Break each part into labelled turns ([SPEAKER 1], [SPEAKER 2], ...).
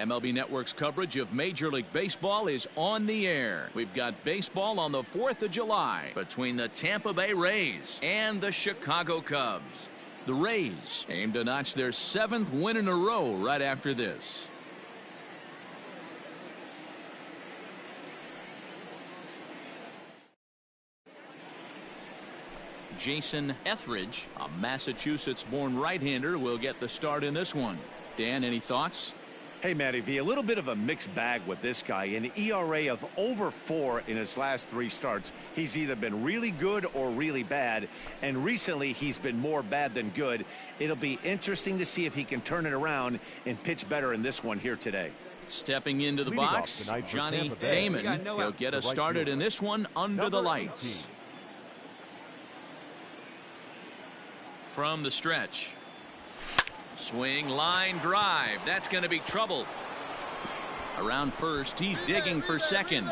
[SPEAKER 1] MLB Network's coverage of Major League Baseball is on the air. We've got baseball on the 4th of July between the Tampa Bay Rays and the Chicago Cubs. The Rays aim to notch their 7th win in a row right after this. Jason Etheridge, a Massachusetts-born right-hander, will get the start in this one. Dan, any thoughts?
[SPEAKER 2] Hey, Matty V, a little bit of a mixed bag with this guy. An ERA of over 4 in his last 3 starts. He's either been really good or really bad, and recently he's been more bad than good. It'll be interesting to see if he can turn it around and pitch better in this one here today.
[SPEAKER 1] Stepping into the box, Johnny Damon. He'll get us started in this one under the lights. From the stretch. Swing, line, drive. That's going to be trouble. Around first, he's digging for second.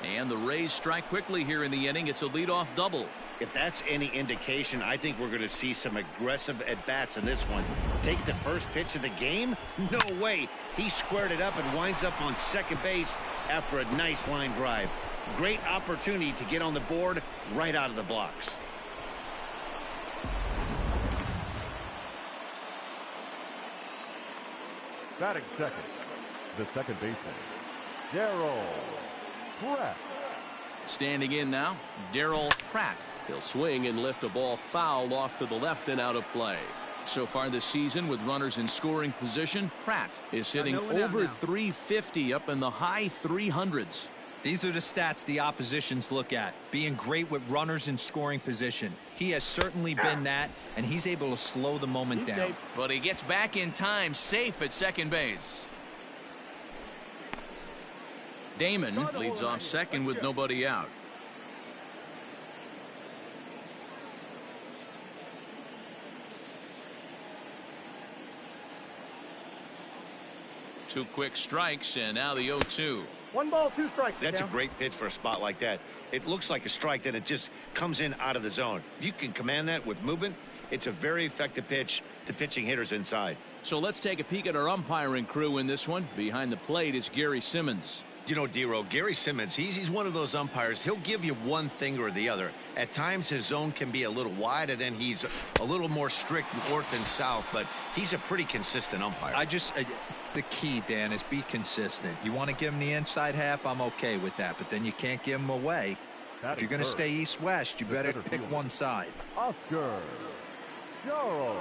[SPEAKER 1] And the Rays strike quickly here in the inning. It's a leadoff double.
[SPEAKER 2] If that's any indication, I think we're going to see some aggressive at-bats in this one. Take the first pitch of the game? No way. He squared it up and winds up on second base after a nice line drive. Great opportunity to get on the board right out of the blocks.
[SPEAKER 3] Batting second, the second baseman, Darryl Pratt.
[SPEAKER 1] Standing in now, Darryl Pratt. He'll swing and lift a ball foul off to the left and out of play. So far this season, with runners in scoring position, Pratt is hitting over 350, up in the high 300s.
[SPEAKER 4] These are the stats the oppositions look at. Being great with runners in scoring position. He has certainly been that, and he's able to slow the moment down.
[SPEAKER 1] But he gets back in time, safe at second base. Damon leads off second with nobody out. Two quick strikes, and now the 0-2.
[SPEAKER 3] 1 ball, 2 strikes.
[SPEAKER 2] That's a great pitch for a spot like that. It looks like a strike, then it just comes in out of the zone. If you can command that with movement, it's a very effective pitch to pitching hitters inside.
[SPEAKER 1] So let's take a peek at our umpiring crew in this one. Behind the plate is Gary Simmons.
[SPEAKER 2] You know, D-Row, Gary Simmons, he's one of those umpires. He'll give you one thing or the other. At times his zone can be a little wide, and then he's a little more strict north and south, but he's a pretty consistent umpire.
[SPEAKER 4] The key, Dan, is be consistent. You want to give him the inside half, I'm okay with that, but then you can't give him away. If you're going to stay east-west, you better pick one side.
[SPEAKER 3] Oscar Joe.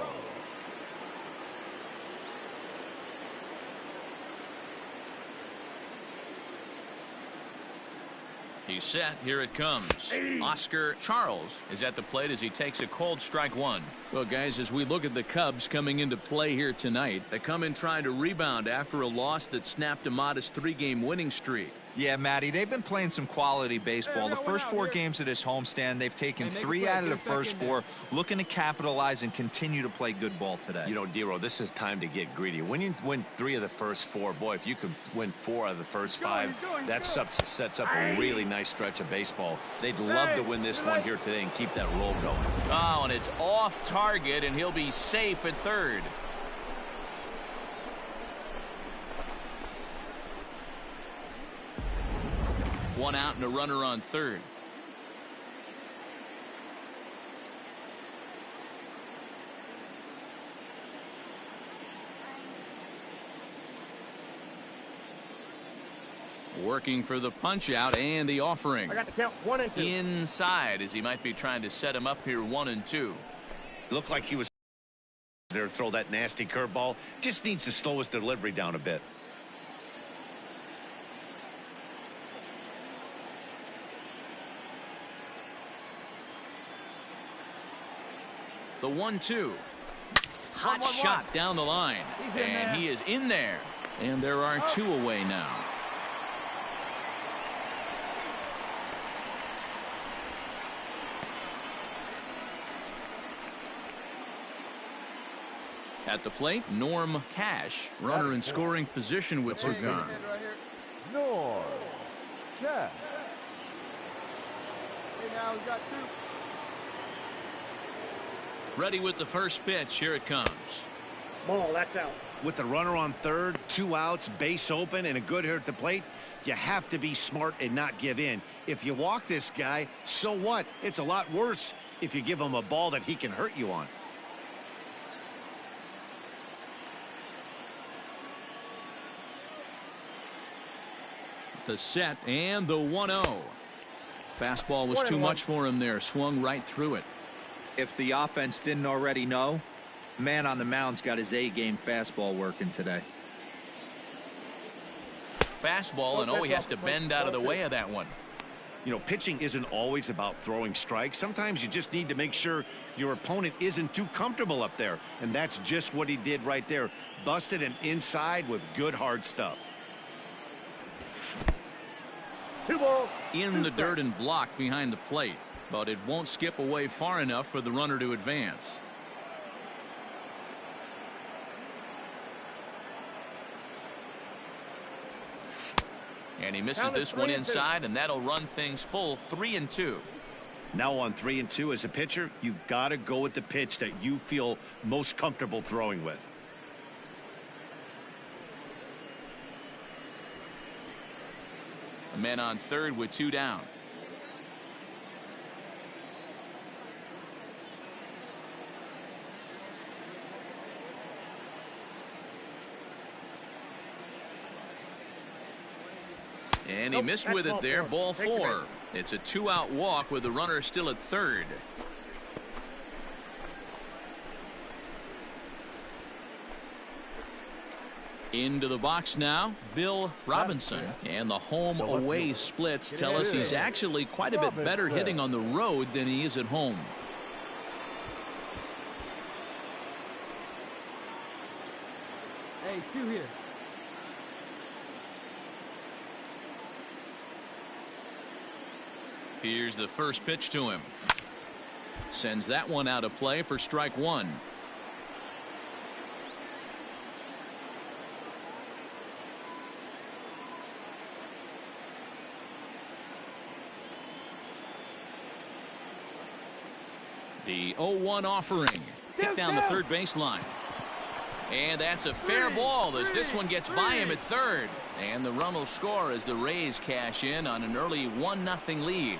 [SPEAKER 1] He's set. Here it comes. Oscar Charles is at the plate as he takes a cold strike one. Well, guys, as we look at the Cubs coming into play here tonight, they come in trying to rebound after a loss that snapped a modest 3-game winning streak.
[SPEAKER 4] Yeah, Matty, they've been playing some quality baseball. The first 4 games of this homestand, they've taken 3 out of the first 4, looking to capitalize and continue to play good ball today.
[SPEAKER 2] You know, D-Row, this is time to get greedy. When you win 3 of the first 4, boy, if you could win 4 out of the first 5, that sets up a really nice stretch of baseball. They'd love to win this one here today and keep that roll going.
[SPEAKER 1] Oh, and it's off target, and he'll be safe at third. One out and a runner on third. Working for the punch out and the offering.
[SPEAKER 3] I got to count 1 and 2.
[SPEAKER 1] Inside, as he might be trying to set him up here 1 and 2.
[SPEAKER 2] Looked like he was there to throw that nasty curveball. Just needs to slow his delivery down a bit.
[SPEAKER 1] The 1-2. Hot shot down the line. And he is in there. And there are 2 away now. At the plate, Norm Cash, runner in scoring position with Sugan.
[SPEAKER 3] Norm Cash.
[SPEAKER 5] Hey, now we got 2.
[SPEAKER 1] Ready with the first pitch. Here it comes.
[SPEAKER 3] Ball, that's out.
[SPEAKER 2] With the runner on third, 2 outs, base open, and a good hitter at the plate, you have to be smart and not give in. If you walk this guy, so what? It's a lot worse if you give him a ball that he can hurt you on.
[SPEAKER 1] The set and the 1-0. Fastball was too much for him there. Swung right through it.
[SPEAKER 4] If the offense didn't already know, man on the mound's got his A-game fastball working today.
[SPEAKER 1] Fastball, and he has to bend out of the way of that one.
[SPEAKER 2] You know, pitching isn't always about throwing strikes. Sometimes you just need to make sure your opponent isn't too comfortable up there. And that's just what he did right there. Busted him inside with good hard stuff.
[SPEAKER 1] In the dirt and blocked behind the plate, but it won't skip away far enough for the runner to advance. And he misses this one inside, and that'll run things full 3-2.
[SPEAKER 2] Now on 3-2 as a pitcher, you've got to go with the pitch that you feel most comfortable throwing with.
[SPEAKER 1] A man on third with 2 down. And he missed with it there. Ball 4. It's a 2-out walk with the runner still at third. Into the box now, Bill Robinson. And the home-away splits tell us he's actually quite a bit better hitting on the road than he is at home.
[SPEAKER 5] Hey, 2 here.
[SPEAKER 1] Here's the first pitch to him. Sends that one out of play for strike 1. The 0-1 offering. Hit down the third baseline. And that's a fair ball as this one gets by him at third. And the run will score as the Rays cash in on an early 1-0 lead.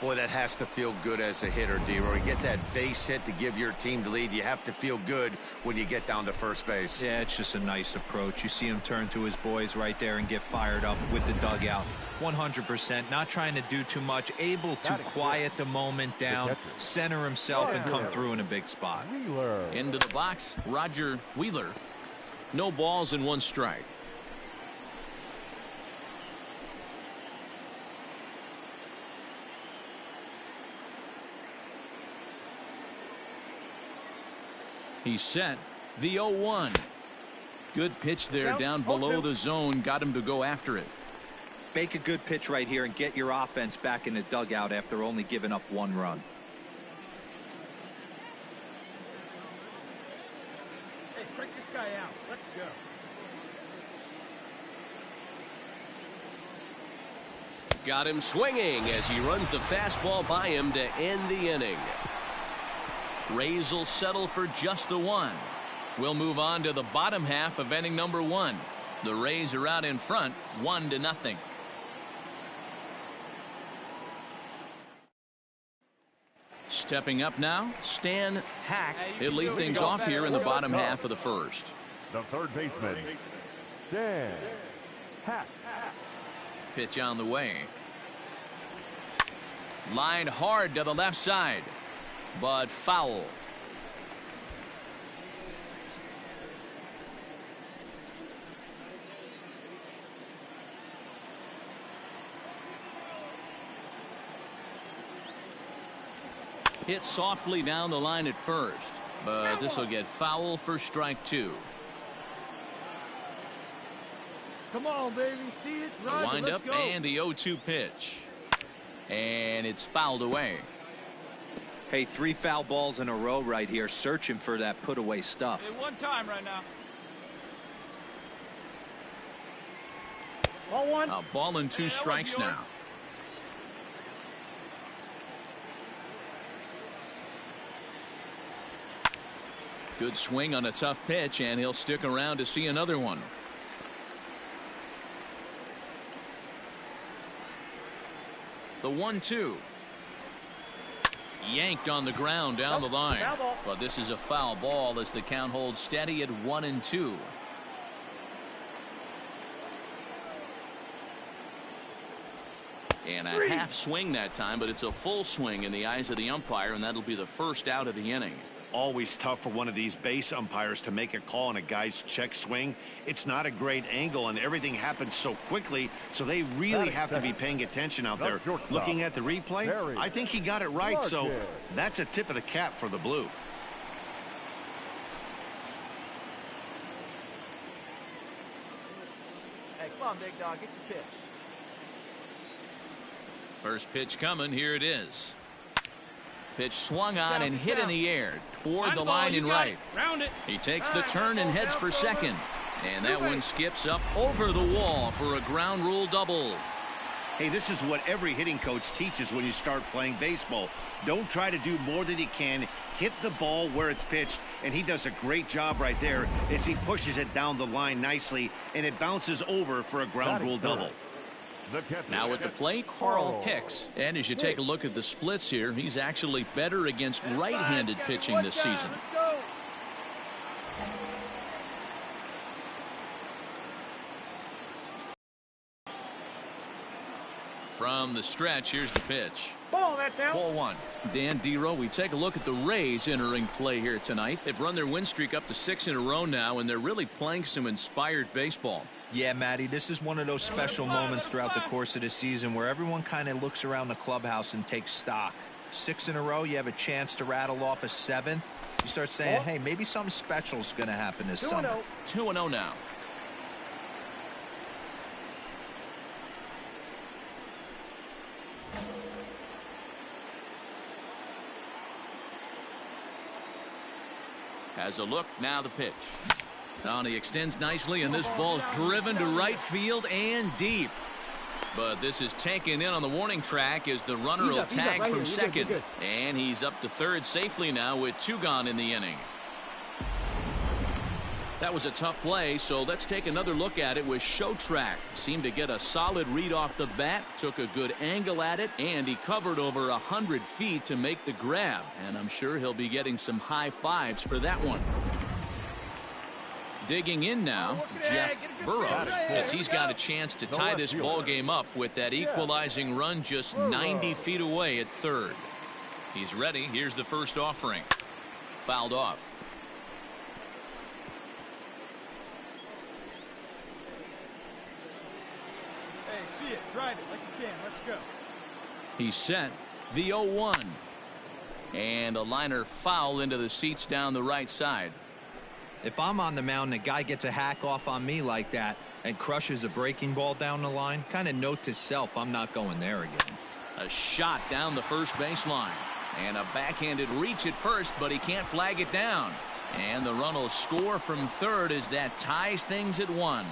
[SPEAKER 2] Boy, that has to feel good as a hitter, D-Roy. Get that base hit to give your team the lead. You have to feel good when you get down to first base.
[SPEAKER 4] Yeah, it's just a nice approach. You see him turn to his boys right there and get fired up with the dugout. 100%, not trying to do too much, able to quiet the moment down, center himself, and come through in a big spot.
[SPEAKER 1] Into the box, Roger Wheeler. No balls and 1 strike. He's set. The 0-1. Good pitch there down below the zone. Got him to go after it.
[SPEAKER 4] Make a good pitch right here and get your offense back in the dugout after only giving up 1 run.
[SPEAKER 5] Hey, strike this guy out. Let's go.
[SPEAKER 6] Got him swinging as he runs the fastball by him to end the inning.
[SPEAKER 1] Rays will settle for just the 1. We'll move on to the bottom half of inning number 1. The Rays are out in front 1-0. Stepping up now, Stan Hack. He'll lead things off here in the bottom half of the first.
[SPEAKER 3] The third baseman, Stan Hack.
[SPEAKER 1] Pitch on the way. Lined hard to the left side, but foul. Hit softly down the line at first, but this will get foul for strike 2.
[SPEAKER 5] Come on, baby. See it.
[SPEAKER 1] The windup and the 0-2 pitch. And it's fouled away.
[SPEAKER 4] Hey, 3 foul balls in a row right here, searching for that put away stuff.
[SPEAKER 5] Hey, 1 time right now.
[SPEAKER 3] Ball 1.
[SPEAKER 1] A ball and 2 strikes now. Good swing on a tough pitch, and he'll stick around to see another one. The 1-2. Yanked on the ground down the line. But this is a foul ball as the count holds steady at 1-2. And a half swing that time, but it's a full swing in the eyes of the umpire, and that'll be the first out of the inning.
[SPEAKER 2] Always tough for one of these base umpires to make a call on a guy's check swing. It's not a great angle, and everything happens so quickly, so they really have to be paying attention out there. Looking at the replay, I think he got it right, so that's a tip of the cap for the Blue.
[SPEAKER 5] Hey, come on, big dog, get your pitch.
[SPEAKER 1] First pitch coming. Here it is. Pitch swung on and hit in the air toward the line and right.
[SPEAKER 5] Round it.
[SPEAKER 1] He takes the turn and heads for second. And that one skips up over the wall for a ground rule double.
[SPEAKER 2] Hey, this is what every hitting coach teaches when you start playing baseball. Don't try to do more than you can. Hit the ball where it's pitched, and he does a great job right there as he pushes it down the line nicely, and it bounces over for a ground rule double.
[SPEAKER 1] Now at the plate, Carl Hicks. And as you take a look at the splits here, he's actually better against right-handed pitching this season. From the stretch, here's the pitch.
[SPEAKER 5] Ball, that's out.
[SPEAKER 1] Ball one. Dan Dero, we take a look at the Rays entering play here tonight. They've run their win streak up to 6 in a row now, and they're really playing some inspired baseball.
[SPEAKER 4] Yeah, Matty, this is one of those special moments throughout the course of the season where everyone kind of looks around the clubhouse and takes stock. 6 in a row, you have a chance to rattle off a 7th. You start saying, hey, maybe something special is going to happen this summer.
[SPEAKER 1] 2-0 now. Has a look, now the pitch. Now he extends nicely, and this ball's driven to right field and deep. But this is taken in on the warning track as the runner will tag from second. And he's up to third safely now with 2 gone in the inning. That was a tough play, so let's take another look at it with Show Track. Seemed to get a solid read off the bat, took a good angle at it, and he covered over 100 feet to make the grab. And I'm sure he'll be getting some high fives for that one. Digging in now, Jeff Burrows, as he's got a chance to tie this ball game up with that equalizing run just 90 feet away at third. He's ready. Here's the first offering. Fouled off.
[SPEAKER 5] Hey, see it. Drive it like you can. Let's go.
[SPEAKER 1] He's set. The 0-1. And a liner foul into the seats down the right side.
[SPEAKER 4] If I'm on the mound, the guy gets a hack off on me like that and crushes a breaking ball down the line, kind of note to self, I'm not going there again.
[SPEAKER 1] A shot down the first baseline. And a backhanded reach at first, but he can't flag it down. And the run will score from third as that ties things at 1.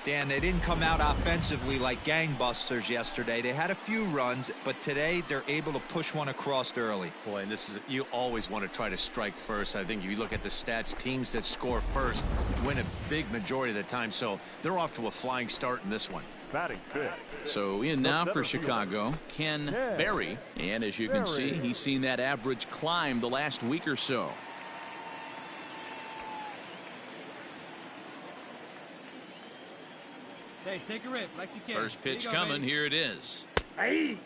[SPEAKER 4] Dan, they didn't come out offensively like gangbusters yesterday. They had a few runs, but today they're able to push one across early.
[SPEAKER 2] Boy, and this is, you always want to try to strike first. I think if you look at the stats, teams that score first win a big majority of the time, so they're off to a flying start in this one.
[SPEAKER 3] Batting fifth.
[SPEAKER 1] So in now for Chicago, Ken Berry. And as you can see, he's seen that average climb the last week or so.
[SPEAKER 5] Hey, take a rip like you can.
[SPEAKER 1] First pitch
[SPEAKER 5] Here you go,
[SPEAKER 1] coming.
[SPEAKER 5] baby.
[SPEAKER 1] Here it is.
[SPEAKER 3] Hey.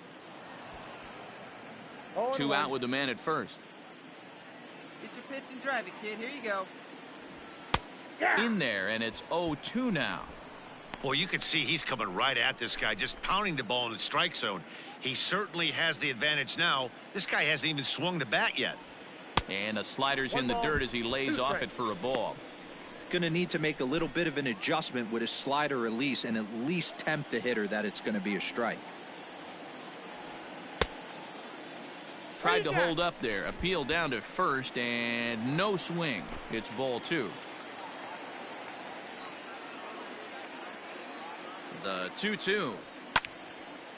[SPEAKER 1] 2 out with the man at first.
[SPEAKER 5] Get your pitch and drive it, kid. Here you go.
[SPEAKER 1] In there, and it's 0-2 now.
[SPEAKER 2] Boy, you can see he's coming right at this guy, just pounding the ball in the strike zone. He certainly has the advantage now. This guy hasn't even swung the bat yet.
[SPEAKER 1] And a slider's in the dirt as he lays off it for a ball.
[SPEAKER 4] Going to need to make a little bit of an adjustment with his slider release and at least tempt the hitter that it's going to be a strike.
[SPEAKER 1] Tried to hold up there. Appeal down to first and no swing. It's ball 2. The 2-2.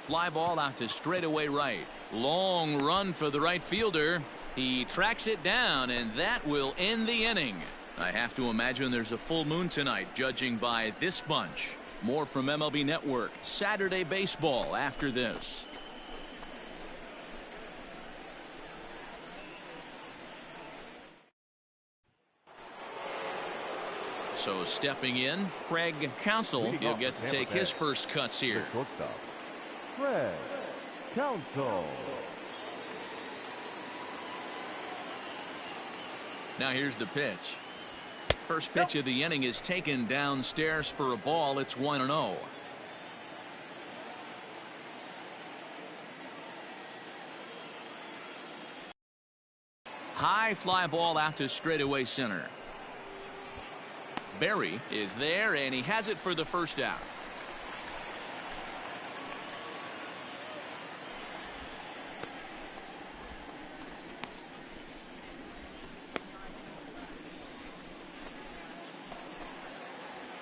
[SPEAKER 1] Fly ball out to straightaway right. Long run for the right fielder. He tracks it down, and that will end the inning. I have to imagine there's a full moon tonight, judging by this bunch. More from MLB Network Saturday Baseball after this. So stepping in, Craig Counsell. He'll get to take his first cuts here.
[SPEAKER 3] Craig Counsell.
[SPEAKER 1] Now here's the pitch. First pitch of the inning is taken downstairs for a ball. It's 1-0. High fly ball out to straightaway center. Berry is there, and he has it for the first out.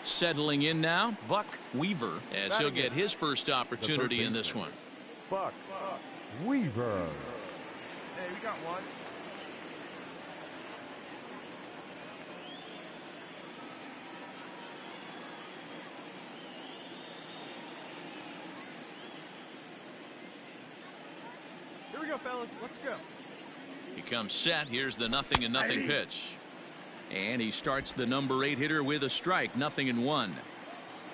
[SPEAKER 1] Settling in now, Buck Weaver, as he'll get his first opportunity in this one.
[SPEAKER 3] Buck Weaver.
[SPEAKER 5] Hey, we got one. Here we go, fellas. Let's go.
[SPEAKER 1] He comes set. Here's the 0-0 pitch. And he starts the number 8 hitter with a strike. 0-1.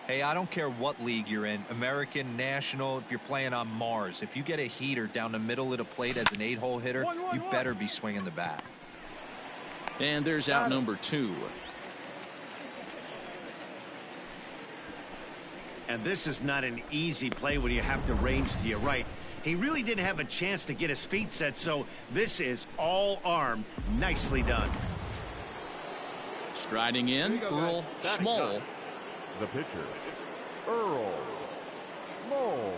[SPEAKER 4] Hey, I don't care what league you're in, American, National, if you're playing on Mars. If you get a heater down the middle of the plate as an 8-hole hitter, you better be swinging the bat.
[SPEAKER 1] And there's out number 2.
[SPEAKER 2] And this is not an easy play when you have to range to your right. He really didn't have a chance to get his feet set, so this is all arm. Nicely done.
[SPEAKER 1] Striding in, Earl Small.
[SPEAKER 3] The pitcher, Earl Small.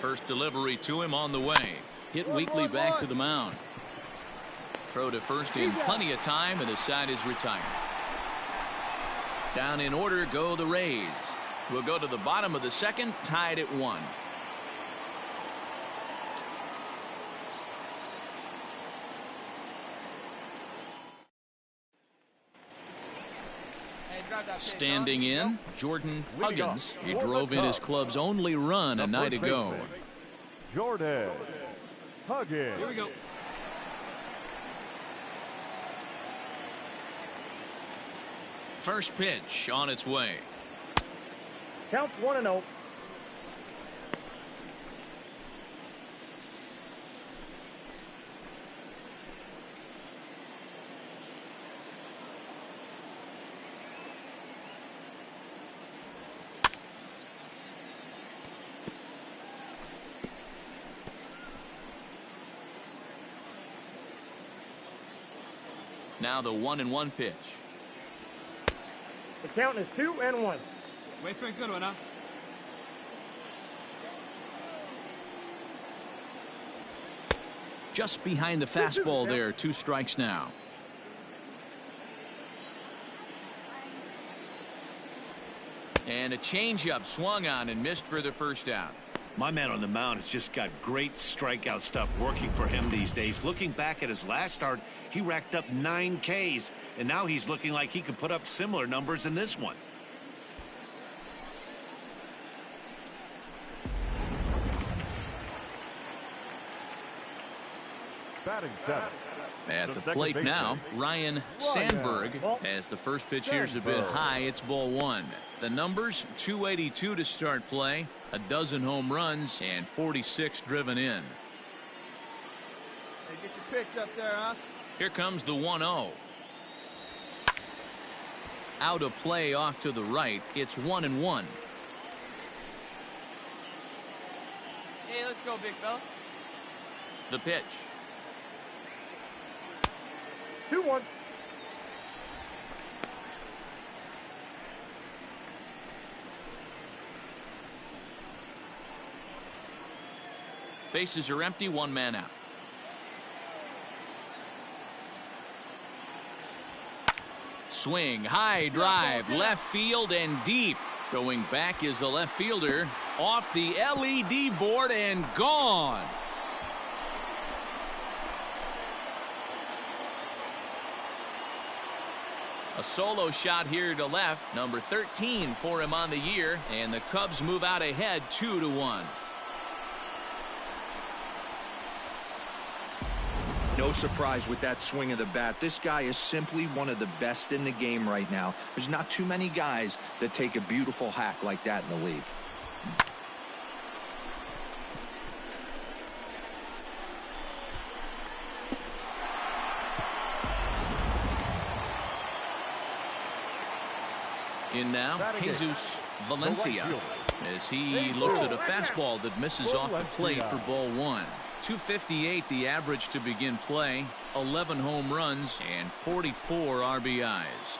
[SPEAKER 1] First delivery to him on the way. Hit weakly back to the mound. Throw to first in plenty of time, and the side is retired. Down in order go the Rays. We'll go to the bottom of the second, tied at 1. Standing in, Jordan Huggins. He drove in his club's only run a night ago.
[SPEAKER 3] Jordan Huggins.
[SPEAKER 5] Here we go.
[SPEAKER 1] First pitch on its way.
[SPEAKER 3] Count 1-0.
[SPEAKER 1] Now the 1-1 pitch.
[SPEAKER 3] The count is 2-1.
[SPEAKER 5] Wait for a good one, huh?
[SPEAKER 1] Just behind the fastball there. 2 strikes now. And a changeup swung on and missed for the first out.
[SPEAKER 2] My man on the mound has just got great strikeout stuff working for him these days. Looking back at his last start, he racked up 9 Ks, and now he's looking like he could put up similar numbers in this one.
[SPEAKER 3] Batting 7.
[SPEAKER 1] At the plate now, Ryan Sandberg, as the first pitch here's a bit high. It's ball 1. The numbers, 282 to start play, a dozen home runs, and 46 driven in.
[SPEAKER 5] Hey, get your pitch up there, huh?
[SPEAKER 1] Here comes the 1-0. Out of play off to the right. It's 1-1.
[SPEAKER 5] Hey, let's go, big fella.
[SPEAKER 1] The pitch.
[SPEAKER 3] 2-1.
[SPEAKER 1] Bases are empty, 1 man out. Swing, high drive, left field and deep. Going back is the left fielder. Off the LED board and gone. A solo shot here to left, number 13 for him on the year, and the Cubs move out ahead 2-1.
[SPEAKER 7] No surprise with that swing of the bat. This guy is simply one of the best in the game right now. There's not too many guys that take a beautiful hack like that in the league.
[SPEAKER 1] In now, Jesus Valencia, as he looks at a fastball that misses off the plate for ball one. 258 the average to begin play, 11 home runs and 44 RBIs.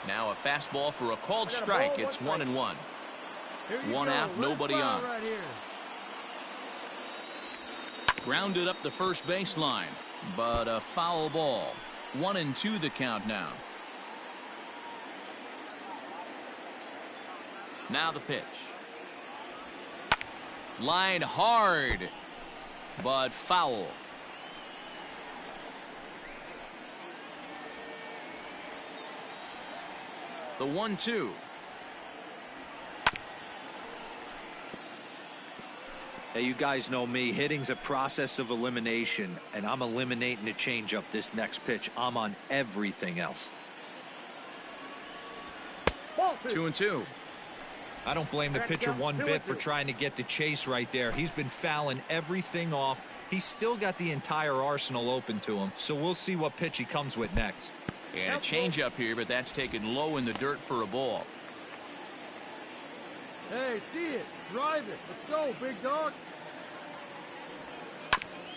[SPEAKER 1] Now a fastball for a called strike. It's 1-1. One out, nobody on. Grounded up the first baseline, but a foul ball. 1-2 the count now. Now the pitch. Line hard, but foul. The 1-2.
[SPEAKER 4] Hey, you guys know me. Hitting's a process of elimination, and I'm eliminating the changeup this next pitch. I'm on everything else.
[SPEAKER 1] 2-2.
[SPEAKER 4] I don't blame the pitcher one bit for trying to get the chase right there. He's been fouling everything off. He's still got the entire arsenal open to him, so we'll see what pitch he comes with next.
[SPEAKER 1] And a changeup here, but that's taken low in the dirt for a ball.
[SPEAKER 8] Hey, see it. Drive it. Let's go, big dog.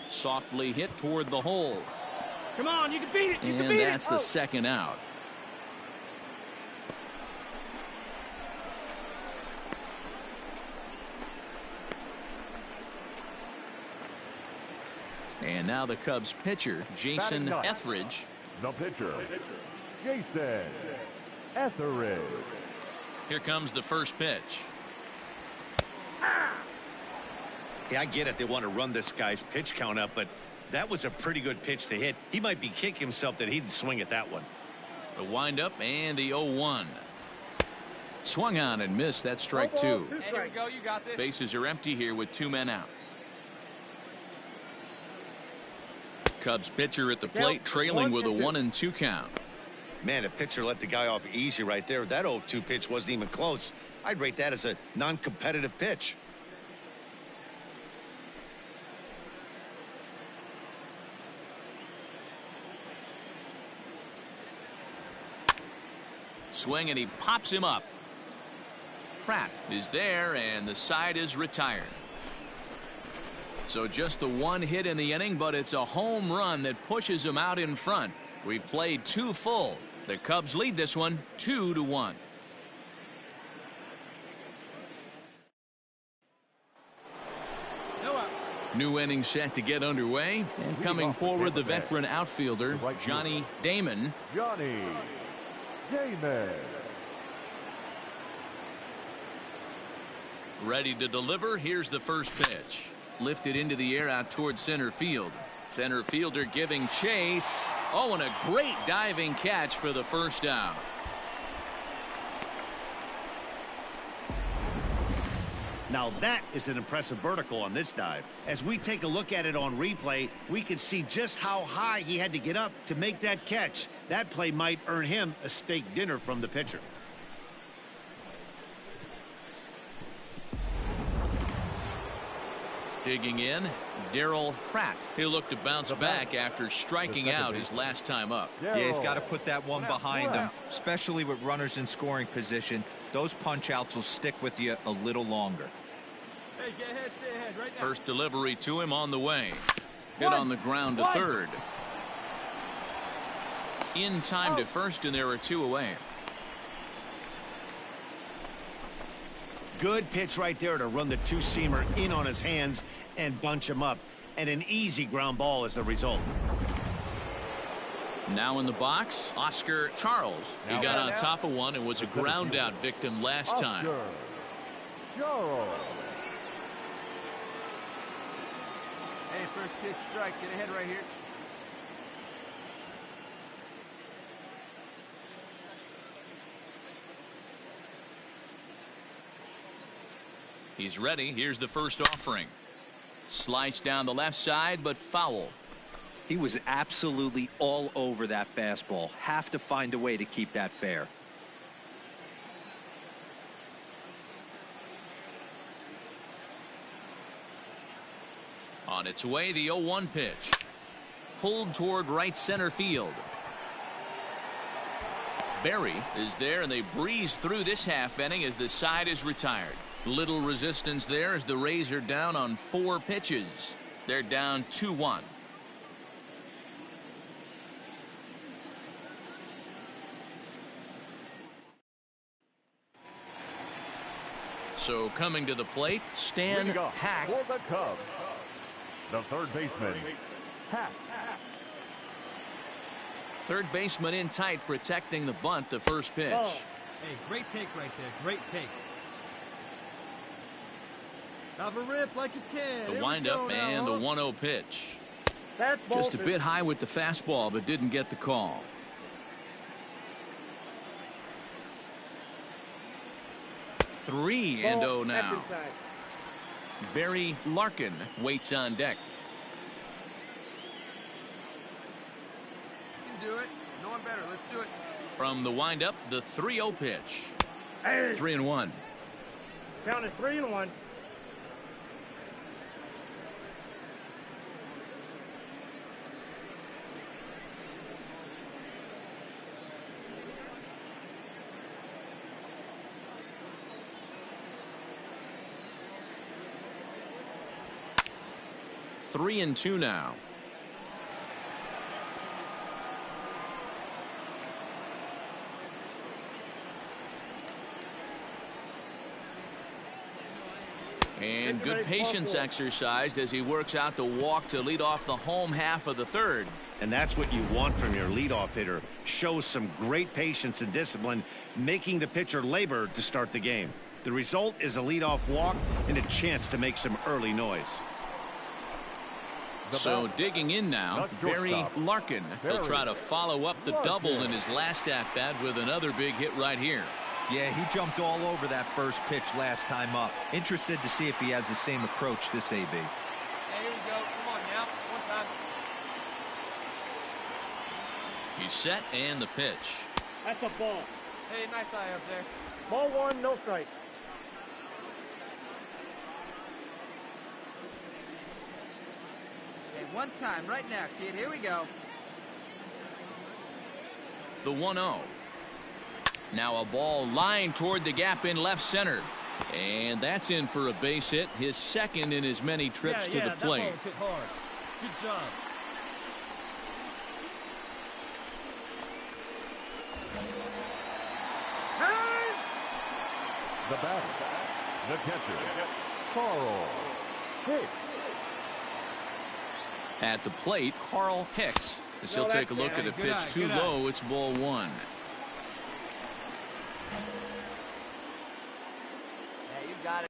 [SPEAKER 1] Softly hit toward the hole.
[SPEAKER 3] Come on, you can beat it. You can
[SPEAKER 1] And
[SPEAKER 3] beat
[SPEAKER 1] that's
[SPEAKER 3] it.
[SPEAKER 1] the second out. And now the Cubs pitcher, Jason Etheridge.
[SPEAKER 3] The pitcher, Jason Etheridge.
[SPEAKER 1] Here comes the first pitch.
[SPEAKER 2] Yeah, I get it. They want to run this guy's pitch count up, but that was a pretty good pitch to hit. He might be kicking himself that he didn't swing at that one.
[SPEAKER 1] The windup and the 0-1. Swung on and missed. That's strike two.
[SPEAKER 5] Hey, here we go. You got this.
[SPEAKER 1] Bases are empty here with 2 men out. Cubs pitcher at the plate, trailing with a 1-2 count.
[SPEAKER 2] Man, the pitcher let the guy off easy right there. That 0-2 pitch wasn't even close. I'd rate that as a non-competitive pitch.
[SPEAKER 1] Swing, and he pops him up. Pratt is there, and the side is retired. So just the one hit in the inning, but it's a home run that pushes him out in front. We played 2 full. The Cubs lead this one 2-1. New inning set to get underway, and coming forward the veteran outfielder Johnny Damon.
[SPEAKER 3] Johnny Damon.
[SPEAKER 1] Ready to deliver. Here's the first pitch. Lifted into the air out towards center field. Center fielder giving chase. Oh, and a great diving catch for the first out.
[SPEAKER 2] Now that is an impressive vertical on this dive. As we take a look at it on replay, we can see just how high he had to get up to make that catch. That play might earn him a steak dinner from the pitcher.
[SPEAKER 1] Digging in, Darryl Pratt. He'll look to bounce back after striking out his last time up.
[SPEAKER 4] Yeah, he's got to put that one behind him, especially with runners in scoring position. Those punch outs will stick with you a little longer.
[SPEAKER 8] Hey, get ahead, stay ahead, right now.
[SPEAKER 1] First delivery to him on the way. Hit on the ground to third. In time to first, and there are 2 away.
[SPEAKER 2] Good pitch right there to run the two-seamer in on his hands and bunch him up. And an easy ground ball is the result.
[SPEAKER 1] Now in the box, Oscar Charles. He got on top of one and was a ground out victim last time.
[SPEAKER 3] Charles.
[SPEAKER 5] Hey, first pitch strike. Get ahead right here.
[SPEAKER 1] He's ready. Here's the first offering. Slice down the left side, but foul.
[SPEAKER 7] He was absolutely all over that fastball. Have to find a way to keep that fair.
[SPEAKER 1] On its way, the 0-1 pitch. Pulled toward right center field. Berry is there, and they breeze through this half inning as the side is retired. Little resistance there as the Rays are down on 4 pitches. They're down 2-1. So coming to the plate, Stan Hack.
[SPEAKER 3] For the Cubs, the third baseman, Hack.
[SPEAKER 1] Third baseman in tight, protecting the bunt, the first pitch.
[SPEAKER 8] Hey, great take right there. Great take. Have a rip like you can.
[SPEAKER 1] The windup and the 1-0 pitch. Just a bit high with the fastball, but didn't get the call. Three and 0 now. Barry Larkin waits on deck.
[SPEAKER 5] You can do it. No one better. Let's do it.
[SPEAKER 1] From the windup, the 3-0 pitch. 3-1.
[SPEAKER 9] Count it 3-1.
[SPEAKER 1] Three and 2 now. And good patience exercised as he works out the walk to lead off the home half of the third.
[SPEAKER 2] And that's what you want from your leadoff hitter. Shows some great patience and discipline, making the pitcher labor to start the game. The result is a leadoff walk and a chance to make some early noise.
[SPEAKER 1] So digging in now, Barry Larkin. He'll try to follow up the double in his last at-bat with another big hit right here.
[SPEAKER 4] Yeah, he jumped all over that first pitch last time up. Interested to see if he has the same approach this AB.
[SPEAKER 5] Hey, here we go. Come on now. One time.
[SPEAKER 1] He's set and the pitch.
[SPEAKER 9] That's a ball.
[SPEAKER 5] Hey, nice eye up there.
[SPEAKER 9] Ball 1, no strike.
[SPEAKER 5] Hey, one time right now, kid. Here we go.
[SPEAKER 1] The 1-0. Now a ball lined toward the gap in left center. And that's in for a base hit, his second in as many trips to the plate.
[SPEAKER 8] That ball was hit hard. Good job.
[SPEAKER 3] The batter, the catcher, Carl Hicks.
[SPEAKER 1] At the plate, Carl Hicks. As he'll take a look at a pitch too low, it's ball 1.
[SPEAKER 5] Yeah, you got it.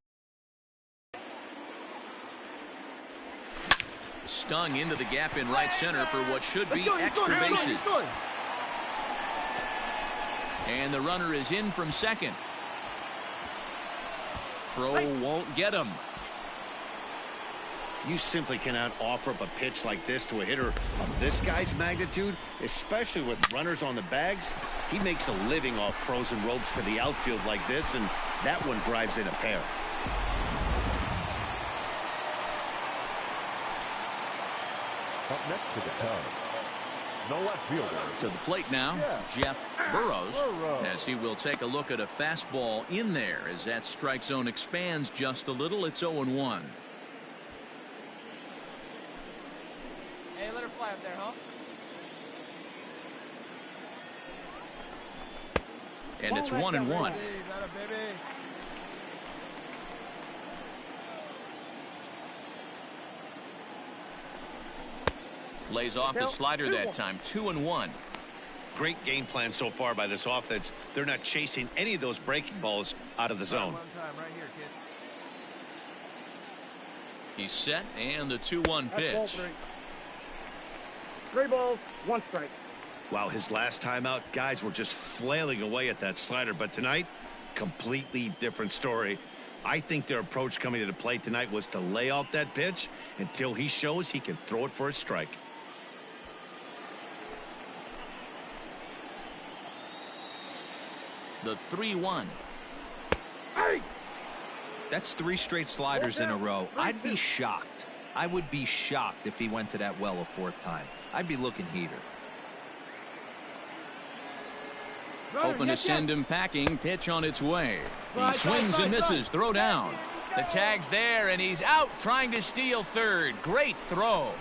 [SPEAKER 1] Stung into the gap in right center for what should be extra bases. And the runner is in from second. Throw won't get him.
[SPEAKER 2] You simply cannot offer up a pitch like this to a hitter of this guy's magnitude, especially with runners on the bags. He makes a living off frozen ropes to the outfield like this, and that one drives in a pair.
[SPEAKER 3] Up next to the Cubs, the left fielder.
[SPEAKER 1] To the plate now, Jeff Burrows, as he will take a look at a fastball in there as that strike zone expands just a little. It's 0-1.
[SPEAKER 5] Hey, let her fly up there, huh?
[SPEAKER 1] And it's 1-1. Lays off the slider that time. 2-1.
[SPEAKER 2] Great game plan so far by this offense. They're not chasing any of those breaking balls out of the zone.
[SPEAKER 5] Right here, kid.
[SPEAKER 1] He's set, and the 2-1
[SPEAKER 9] That's ball
[SPEAKER 1] pitch.
[SPEAKER 9] 3. 3 balls, 1 strike.
[SPEAKER 2] Wow, his last time out, guys were just flailing away at that slider. But tonight, completely different story. I think their approach coming to the plate tonight was to lay off that pitch until he shows he can throw it for a strike.
[SPEAKER 1] The 3-1.
[SPEAKER 9] Hey!
[SPEAKER 4] That's 3 straight sliders in a row. I'd be shocked. I would be shocked if he went to that well a 4th time. I'd be looking heater.
[SPEAKER 1] Hoping to send him packing. Pitch on its way.
[SPEAKER 8] Slide,
[SPEAKER 1] He swings
[SPEAKER 8] slide,
[SPEAKER 1] and
[SPEAKER 8] slide.
[SPEAKER 1] misses. Throw down. The tag's there, and he's out trying to steal third. Great throw.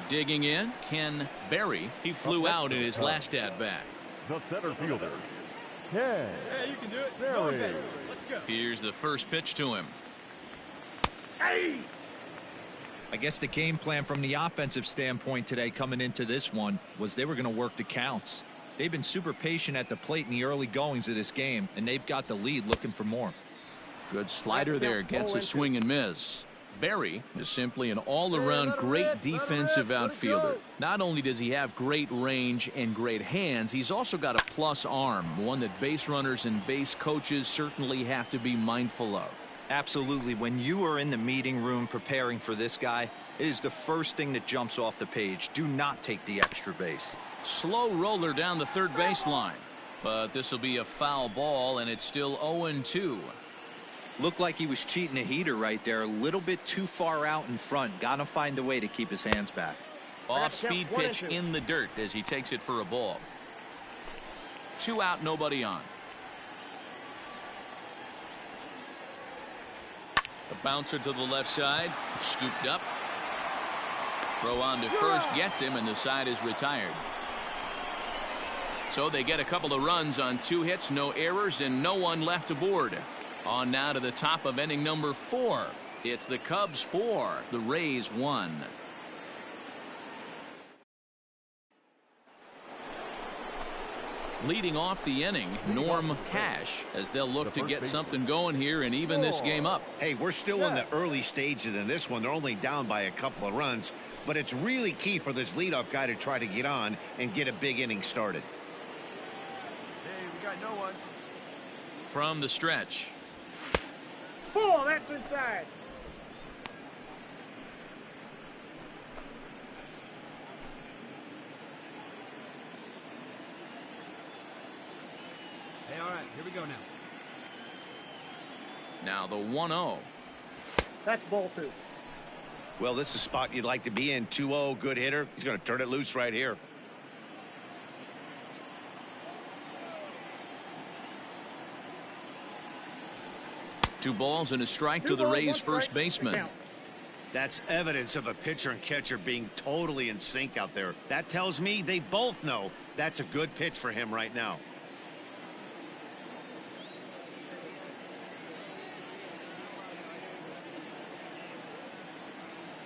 [SPEAKER 1] Digging in, Ken Berry. He flew out in his last at-bat.
[SPEAKER 3] The center fielder, Ken.
[SPEAKER 8] Hey, you can do it.
[SPEAKER 3] Berry.
[SPEAKER 8] Go on, baby. Let's go.
[SPEAKER 1] Here's the first pitch to him.
[SPEAKER 9] Hey!
[SPEAKER 4] I guess the game plan from the offensive standpoint today coming into this one was they were going to work the counts. They've been super patient at the plate in the early goings of this game, and they've got the lead looking for more.
[SPEAKER 1] Good slider there. Gets a swing and miss. Berry is simply an all-around great defensive outfielder. Not only does he have great range and great hands, he's also got a plus arm, one that base runners and base coaches certainly have to be mindful of.
[SPEAKER 4] Absolutely. When you are in the meeting room preparing for this guy, it is the first thing that jumps off the page. Do not take the extra base.
[SPEAKER 1] Slow roller down the third baseline. But this will be a foul ball, and it's still 0-2.
[SPEAKER 4] Looked like he was cheating a heater right there. A little bit too far out in front. Got to find a way to keep his hands back.
[SPEAKER 1] Off-speed pitch in the dirt as he takes it for a ball. 2 out, nobody on. The bouncer to the left side, scooped up. Throw on to first, gets him, and the side is retired. So they get a couple of runs on 2 hits, no errors, and no one left aboard. On now to the top of inning number 4. It's the Cubs 4, the Rays 1. Leading off the inning, Norm Cash, as they'll look to get something going here and even this game up.
[SPEAKER 2] Hey, we're still in the early stages in this one. They're only down by a couple of runs, but it's really key for this leadoff guy to try to get on and get a big inning started.
[SPEAKER 5] Hey, we got no one.
[SPEAKER 1] From the stretch.
[SPEAKER 9] Ball, that's inside.
[SPEAKER 8] Hey, all right, here we go now.
[SPEAKER 1] Now the 1-0.
[SPEAKER 9] That's ball 2.
[SPEAKER 2] Well, this is a spot you'd like to be in. 2-0, good hitter. He's going to turn it loose right here.
[SPEAKER 1] Two balls and a strike to the Rays first baseman.
[SPEAKER 2] That's evidence of a pitcher and catcher being totally in sync out there. That tells me they both know that's a good pitch for him right now.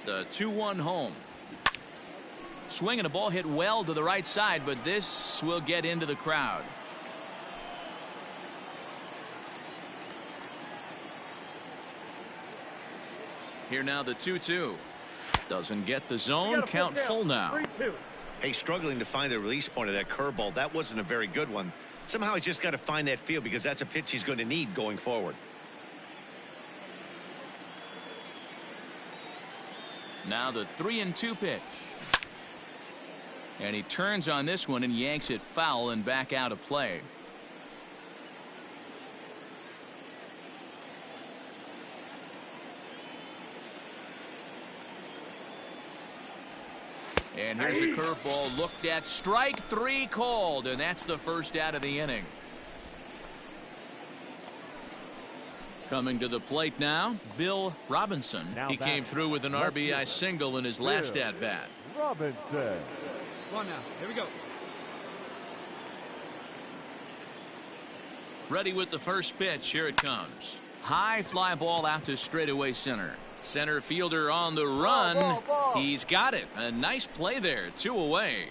[SPEAKER 1] The 2-1 home. Swinging a ball hit well to the right side, but this will get into the crowd. Here now the 2-2. Doesn't get the zone. Count full now.
[SPEAKER 9] 3-2.
[SPEAKER 2] Hey, struggling to find the release point of that curveball. That wasn't a very good one. Somehow he's just got to find that feel because that's a pitch he's going to need going forward.
[SPEAKER 1] Now the 3-2 pitch. And he turns on this one and yanks it foul and back out of play. And here's a curveball looked at. Strike 3 called, and that's the first out of the inning. Coming to the plate now, Bill Robinson. He came through with an RBI single in his last at-bat.
[SPEAKER 3] Robinson.
[SPEAKER 8] Come on now, here we go.
[SPEAKER 1] Ready with the first pitch. Here it comes. High fly ball out to straightaway center. Center fielder on the run. He's got it. A nice play there. 2 away.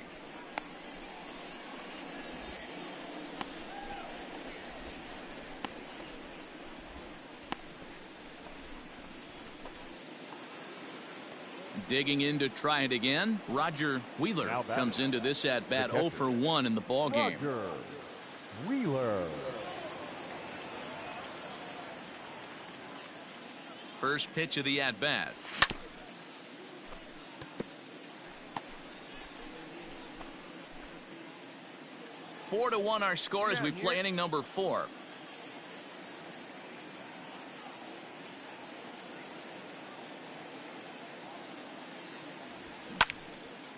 [SPEAKER 1] Digging in to try it again. Roger Wheeler comes into this at bat 0 for 1 in the ball game.
[SPEAKER 3] Roger Wheeler.
[SPEAKER 1] First pitch of the at bat. Four to 1 our score as we play inning number 4.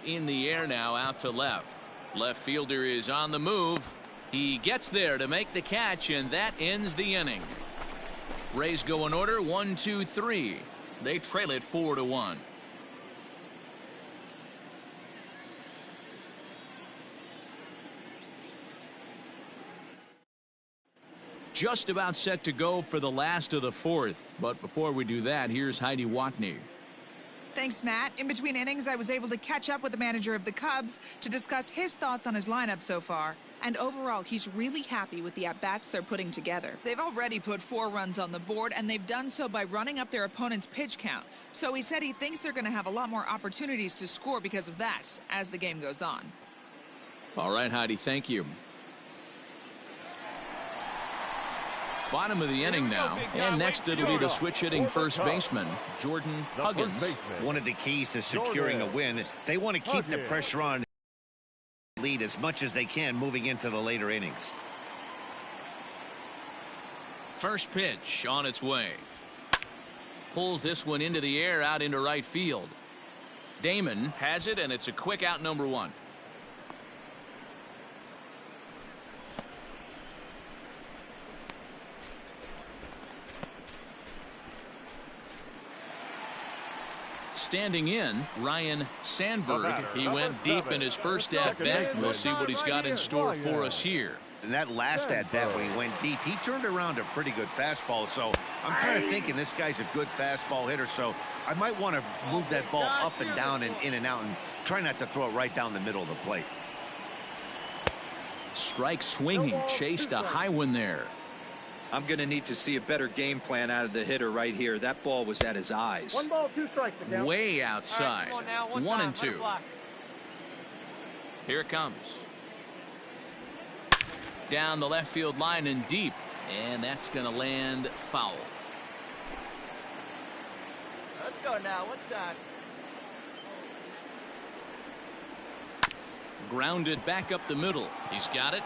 [SPEAKER 1] In the air now, out to left. Left fielder is on the move. He gets there to make the catch, and that ends the inning. Rays go in order 1, 2, 3. They trail it 4 to 1. Just about set to go for the last of the 4th. But before we do that, here's Heidi Watney.
[SPEAKER 10] Thanks, Matt. In between innings, I was able to catch up with the manager of the Cubs to discuss his thoughts on his lineup so far. And overall, he's really happy with the at-bats they're putting together. They've already put 4 runs on the board, and they've done so by running up their opponent's pitch count. So he said he thinks they're going to have a lot more opportunities to score because of that as the game goes on.
[SPEAKER 1] All right, Heidi, thank you. Bottom of the inning now, and next it'll be the switch-hitting first baseman, Jordan Huggins.
[SPEAKER 2] One of the keys to securing a win, they want to keep the pressure on lead as much as they can moving into the later innings.
[SPEAKER 1] First pitch on its way. Pulls this one into the air out into right field. Damon has it, and it's a quick out, number 1. Standing in, Ryan Sandberg. He went deep in his first at-bat. We'll see what he's got in store for us here.
[SPEAKER 2] And that last at-bat when he went deep, he turned around a pretty good fastball. So I'm kind of thinking this guy's a good fastball hitter. So I might want to move that ball up and down and in and out and try not to throw it right down the middle of the plate.
[SPEAKER 1] Strike swinging, chased a high one there.
[SPEAKER 7] I'm going to need to see a better game plan out of the hitter right here. That ball was at his eyes.
[SPEAKER 9] 1 ball, 2 strikes.
[SPEAKER 1] Way outside.
[SPEAKER 8] All right, come on now,
[SPEAKER 1] 1 and 2. Here it comes. Down the left field line and deep. And that's going to land foul.
[SPEAKER 5] Let's go now. One time.
[SPEAKER 1] Grounded back up the middle. He's got it.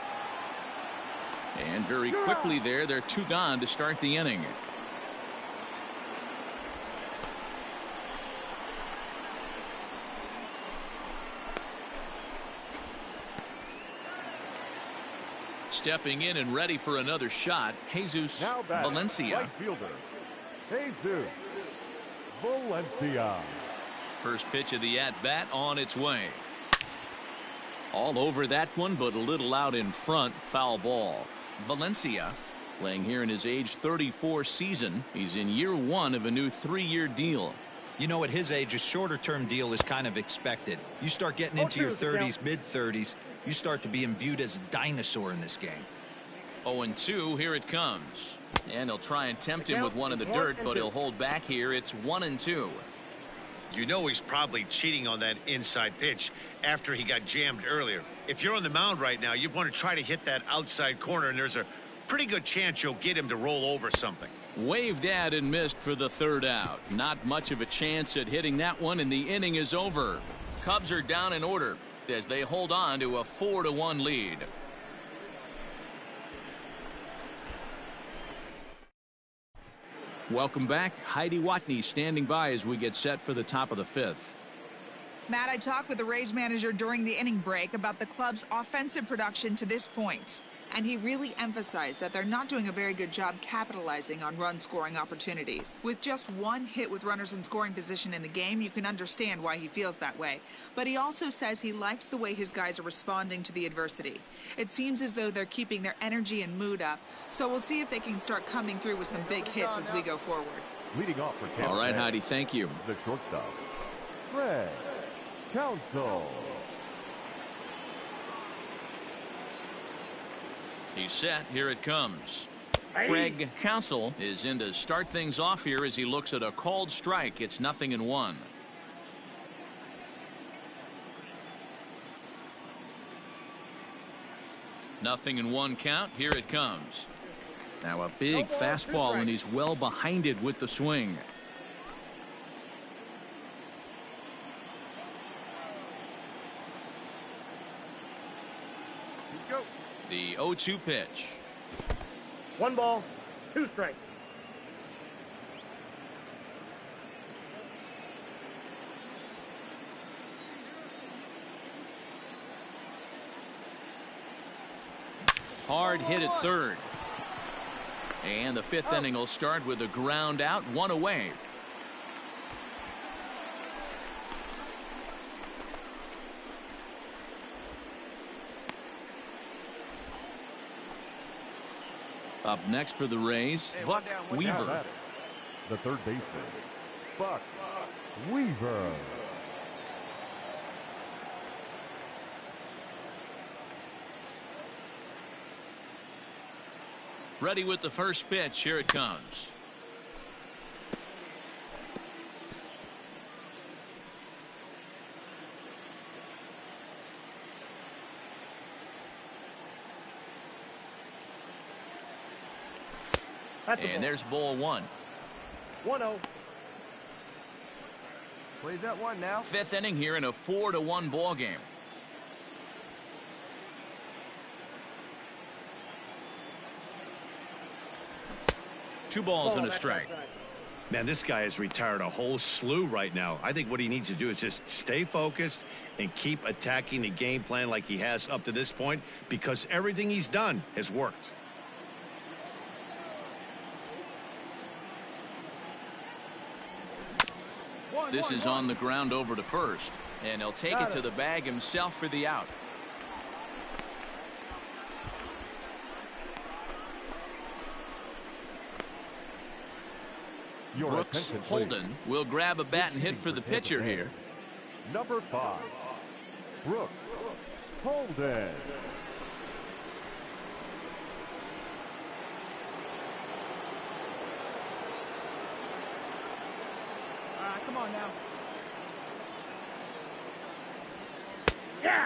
[SPEAKER 1] And very quickly there, they're 2 gone to start the inning. Stepping in and ready for another shot, Jesus Valencia.
[SPEAKER 3] Right fielder, Jesus Valencia.
[SPEAKER 1] First pitch of the at-bat on its way. All over that one, but a little out in front. Foul ball. Valencia playing here in his age 34 season. He's in year 1 of a new 3-year deal.
[SPEAKER 4] You know, at his age, a shorter-term deal is kind of expected. You start getting into your 30s, mid-30s, you start to be viewed as a dinosaur in this game.
[SPEAKER 1] 0-2, here it comes. And he'll try and tempt him with one in the dirt, but he'll hold back here. It's 1-2.
[SPEAKER 2] You know he's probably cheating on that inside pitch after he got jammed earlier. If you're on the mound right now, you want to try to hit that outside corner, and there's a pretty good chance you'll get him to roll over something.
[SPEAKER 1] Waved at and missed for the 3rd out. Not much of a chance at hitting that one, and the inning is over. Cubs are down in order as they hold on to a 4-1 lead. Welcome back. Heidi Watney standing by as we get set for the top of the 5th.
[SPEAKER 10] Matt, I talked with the Rays manager during the inning break about the club's offensive production to this point. And he really emphasized that they're not doing a very good job capitalizing on run-scoring opportunities. With just 1 hit with runners in scoring position in the game, you can understand why he feels that way. But he also says he likes the way his guys are responding to the adversity. It seems as though they're keeping their energy and mood up, so we'll see if they can start coming through with some big hits as we go forward.
[SPEAKER 3] Leading off for Tampa.
[SPEAKER 1] All right, Heidi, thank you.
[SPEAKER 3] The shortstop, Greg Counsell.
[SPEAKER 1] He's set. Here it comes. Greg Counsell is in to start things off here as he looks at a called strike. It's 0-1. Nothing in one count. Here it comes. Now a big fastball, and he's well behind it with the swing.
[SPEAKER 8] Go.
[SPEAKER 1] The 0-2 pitch.
[SPEAKER 9] 1 ball, 2 strikes.
[SPEAKER 1] Hard hit at third. And the 5th inning will start with a ground out, 1 away. Up next for the Rays, Buck Weaver.
[SPEAKER 3] The third baseman, Buck Weaver.
[SPEAKER 1] Ready with the first pitch. Here it comes. And there's ball 1.
[SPEAKER 9] 1-0.
[SPEAKER 5] Plays that one now.
[SPEAKER 1] 5th inning here in a 4-1 ball game. Two balls and a strike.
[SPEAKER 2] Man, this guy has retired a whole slew right now. I think what he needs to do is just stay focused and keep attacking the game plan like he has up to this point, because everything he's done has worked.
[SPEAKER 1] This is on the ground over to first, and he'll take it to the bag himself for the out. Brooks Holden will grab a bat and hit for the pitcher here.
[SPEAKER 3] Number 5, Brooks Holden.
[SPEAKER 8] Come on now.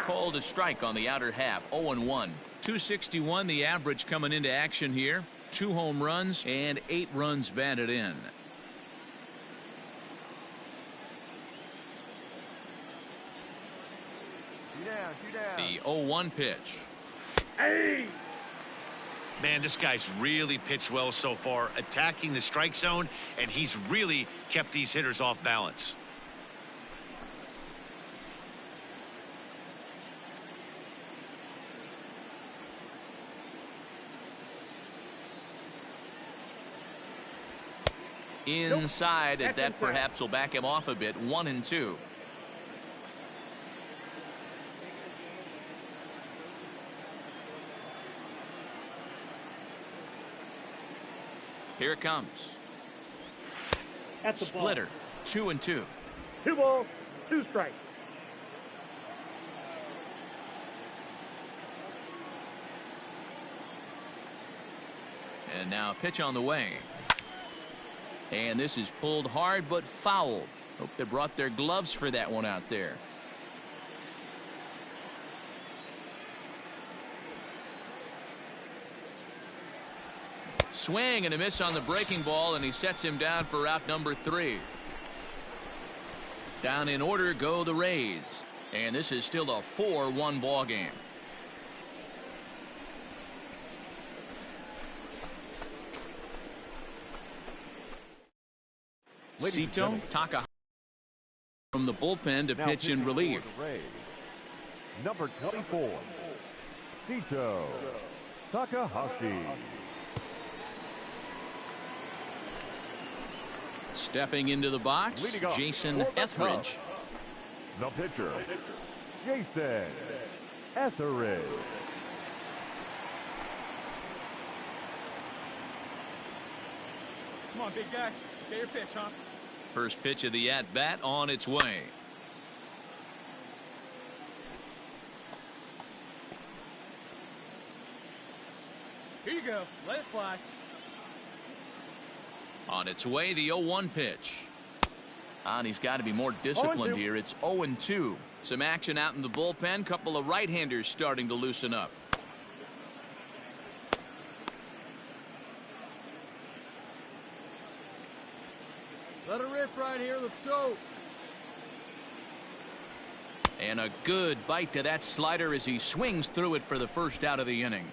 [SPEAKER 1] Called a strike on the outer half. 0-1. 261 the average coming into action here. 2 home runs and 8 runs batted in.
[SPEAKER 5] Two down.
[SPEAKER 1] The 0-1 pitch.
[SPEAKER 9] Hey!
[SPEAKER 2] Man, this guy's really pitched well so far, attacking the strike zone, and he's really kept these hitters off balance.
[SPEAKER 1] Inside, as that perhaps will back him off a bit. 1-2. Here it comes.
[SPEAKER 9] That's a
[SPEAKER 1] Splitter. 2-2.
[SPEAKER 9] 2 balls, 2 strikes.
[SPEAKER 1] And now a pitch on the way. And this is pulled hard but foul. Hope they brought their gloves for that one out there. Swing and a miss on the breaking ball, and he sets him down for out number 3. Down in order go the Rays, and this is still a 4-1 ball game. Sito Takahashi from the bullpen to pitch in relief.
[SPEAKER 3] Number 24, Sito Takahashi.
[SPEAKER 1] Stepping into the box, Jason Etheridge.
[SPEAKER 3] The pitcher, Jason Etheridge.
[SPEAKER 8] Come on, big guy. Okay, your pitch, huh?
[SPEAKER 1] First pitch of the at-bat on its way.
[SPEAKER 8] Here you go. Let it fly.
[SPEAKER 1] On its way, the 0-1 pitch. And he's got to be more disciplined here. It's 0-2. Some action out in the bullpen. Couple of right-handers starting to loosen up.
[SPEAKER 8] Let it rip right here. Let's go.
[SPEAKER 1] And a good bite to that slider as he swings through it for the first out of the inning.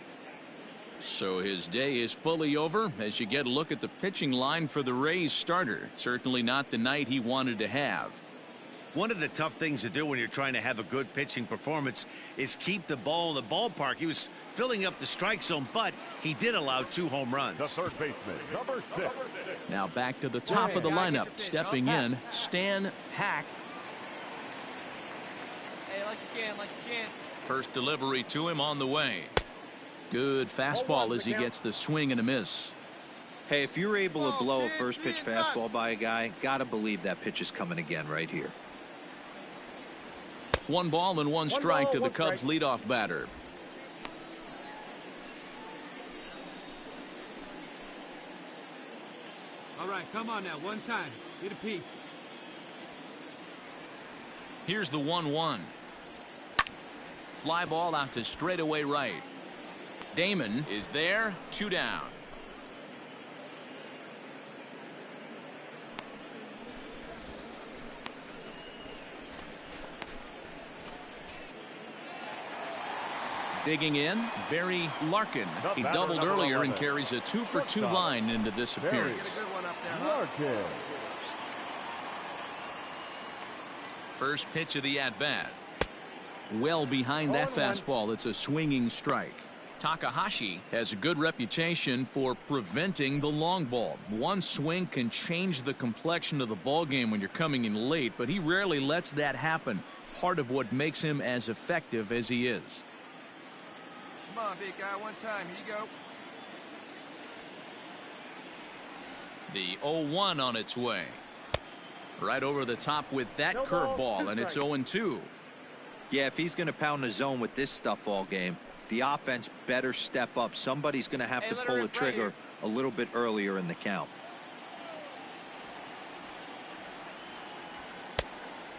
[SPEAKER 1] So his day is fully over as you get a look at the pitching line for the Rays starter. Certainly not the night he wanted to have.
[SPEAKER 2] One of the tough things to do when you're trying to have a good pitching performance is keep the ball in the ballpark. He was filling up the strike zone, but he did allow 2 home runs.
[SPEAKER 3] The third baseman, number 6.
[SPEAKER 1] Now back to the top of the lineup. Stepping in, Stan Hack.
[SPEAKER 5] Hey, like you can.
[SPEAKER 1] First delivery to him on the way. Good fastball as he gets the swing and a miss.
[SPEAKER 4] Hey, if you're able to blow a first pitch fastball by a guy, gotta believe that pitch is coming again right here.
[SPEAKER 1] 1 ball and 1 strike to the Cubs leadoff batter.
[SPEAKER 8] All right, come on now. One time. Get a piece.
[SPEAKER 1] Here's the 1-1. Fly ball out to straightaway right. Damon is there. 2 down. Digging in, Barry Larkin. He doubled earlier and carries a 2-for-2 line into this appearance.
[SPEAKER 3] Larkin.
[SPEAKER 1] First pitch of the at-bat. Well behind that fastball. It's a swinging strike. Takahashi has a good reputation for preventing the long ball. One swing can change the complexion of the ball game when you're coming in late, but he rarely lets that happen. Part of what makes him as effective as he is.
[SPEAKER 5] Come on, big guy, one time. Here you go.
[SPEAKER 1] The 0-1 on its way. Right over the top with that curveball, and it's 0-2.
[SPEAKER 4] Yeah, if he's going to pound the zone with this stuff all game, the offense better step up. Somebody's going to have to pull the trigger a little bit earlier in the count.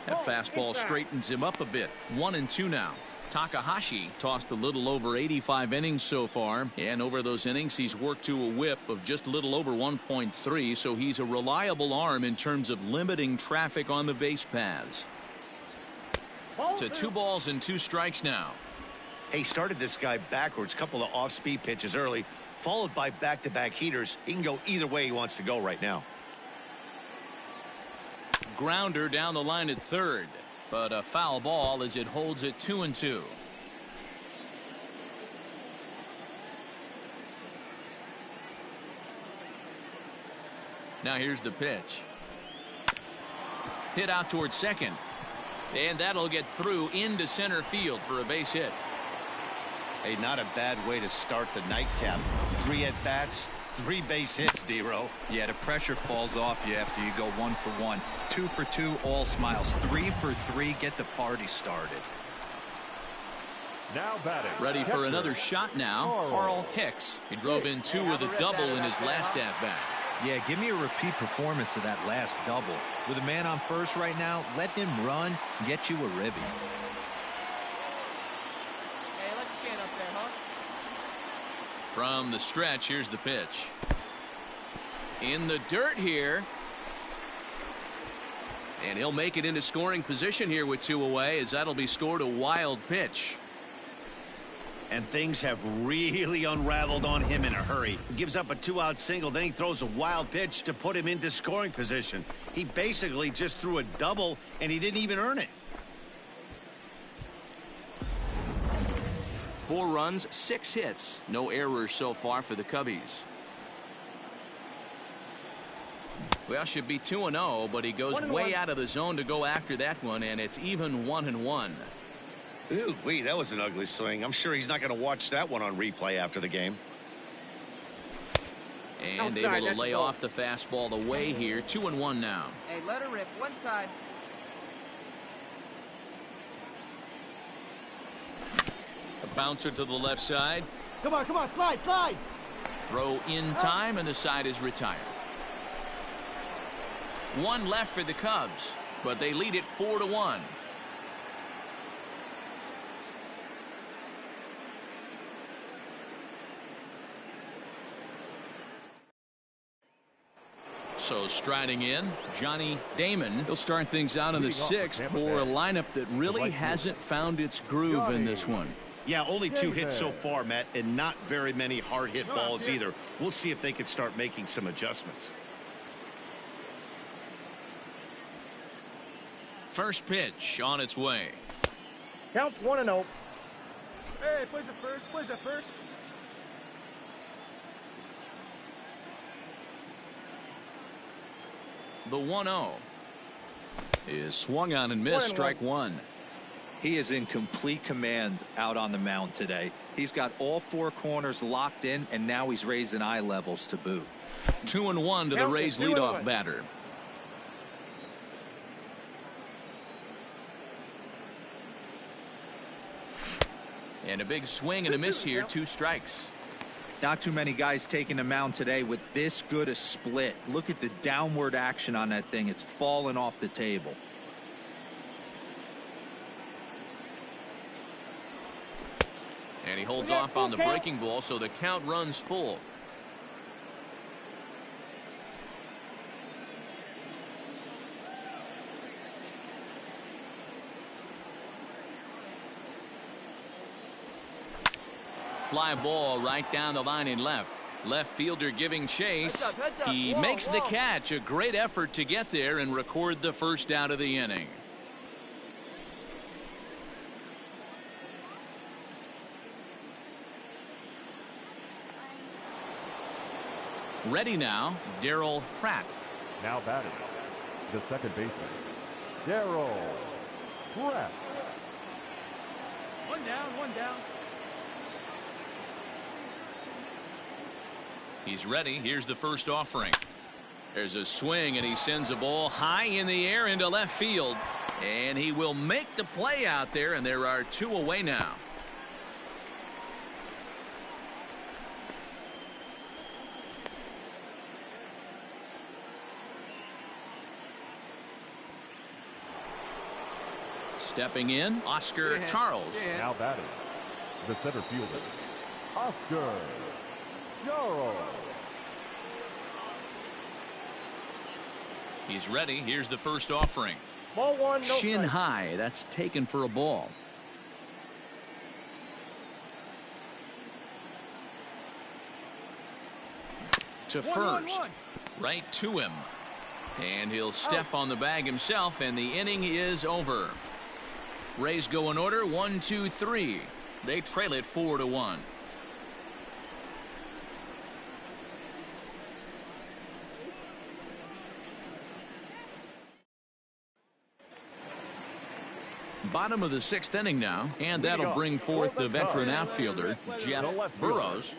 [SPEAKER 1] That fastball straightens him up a bit. 1-2 now. Takahashi tossed a little over 85 innings so far, and over those innings he's worked to a whip of just a little over 1.3, so he's a reliable arm in terms of limiting traffic on the base paths. To 2 balls and 2 strikes now.
[SPEAKER 2] He started this guy backwards, couple of off-speed pitches early, followed by back-to-back heaters. He can go either way he wants to go right now.
[SPEAKER 1] Grounder down the line at third, but a foul ball as it holds it 2-2. Now here's the pitch. Hit out towards second, and that'll get through into center field for a base hit.
[SPEAKER 2] Hey, not a bad way to start the nightcap. 3 at-bats, 3 base hits, D-Row.
[SPEAKER 4] Yeah, the pressure falls off you after you go 1 for 1. 2 for 2, all smiles. 3 for 3, get the party started.
[SPEAKER 3] Now batting.
[SPEAKER 1] Ready for another shot now. Carl Hicks. He drove in 2 with a double in his last at-bat.
[SPEAKER 4] Yeah, give me a repeat performance of that last double. With a man on first right now, let him run and get you a ribby.
[SPEAKER 1] From the stretch, here's the pitch. In the dirt here. And he'll make it into scoring position here with 2 away, as that'll be scored a wild pitch.
[SPEAKER 2] And things have really unraveled on him in a hurry. He gives up a 2-out single, then he throws a wild pitch to put him into scoring position. He basically just threw a double, and he didn't even earn it.
[SPEAKER 1] 4 runs, 6 hits. No errors so far for the Cubbies. Well, should be 2-0, but he goes way out of the zone to go after that one, and it's even 1-1.
[SPEAKER 2] Ooh, wee, that was an ugly swing. I'm sure he's not going to watch that one on replay after the game.
[SPEAKER 1] And able to lay off the fastball away here. 2-1 now.
[SPEAKER 5] Hey, let her rip. One time.
[SPEAKER 1] A bouncer to the left side.
[SPEAKER 8] Come on, slide.
[SPEAKER 1] Throw in time, and the side is retired. One left for the Cubs, but they lead it 4-1. So striding in, Johnny Damon. He'll start things out in the 6th for a lineup that really hasn't found its groove in this one.
[SPEAKER 2] Yeah, only 2 hits so far, Matt, and not very many hard hit balls either. We'll see if they can start making some adjustments.
[SPEAKER 1] First pitch on its way.
[SPEAKER 9] Counts 1-0.
[SPEAKER 8] Hey, push it first.
[SPEAKER 1] The 1-0 is swung on and missed. Strike one.
[SPEAKER 4] He is in complete command out on the mound today. He's got all 4 corners locked in, and now he's raising eye levels to boot.
[SPEAKER 1] 2-1 to the Rays leadoff batter. And a big swing and a miss here. 2 strikes.
[SPEAKER 4] Not too many guys taking the mound today with this good a split. Look at the downward action on that thing. It's fallen off the table.
[SPEAKER 1] And he holds off on the breaking ball, so the count runs full. Fly ball right down the line in left. Left fielder giving chase. He makes the catch. A great effort to get there and record the first out of the inning. Ready now, Darryl Pratt.
[SPEAKER 3] Now batting, the second baseman, Darryl Pratt.
[SPEAKER 8] One down.
[SPEAKER 1] He's ready. Here's the first offering. There's a swing, and he sends a ball high in the air into left field. And he will make the play out there, and there are 2 away now. Stepping in, Oscar Charles.
[SPEAKER 3] Now batting, the center fielder, Oscar Charles.
[SPEAKER 1] He's ready. Here's the first offering.
[SPEAKER 9] Ball 1, no
[SPEAKER 1] Shin
[SPEAKER 9] strike.
[SPEAKER 1] high. That's taken for a ball. To first. Right to him. And he'll step on the bag himself, and the inning is over. Rays go in order 1, 2, 3. They trail it 4-1. Bottom of the 6th inning now, and that'll bring forth the veteran outfielder, Jeff Burrows.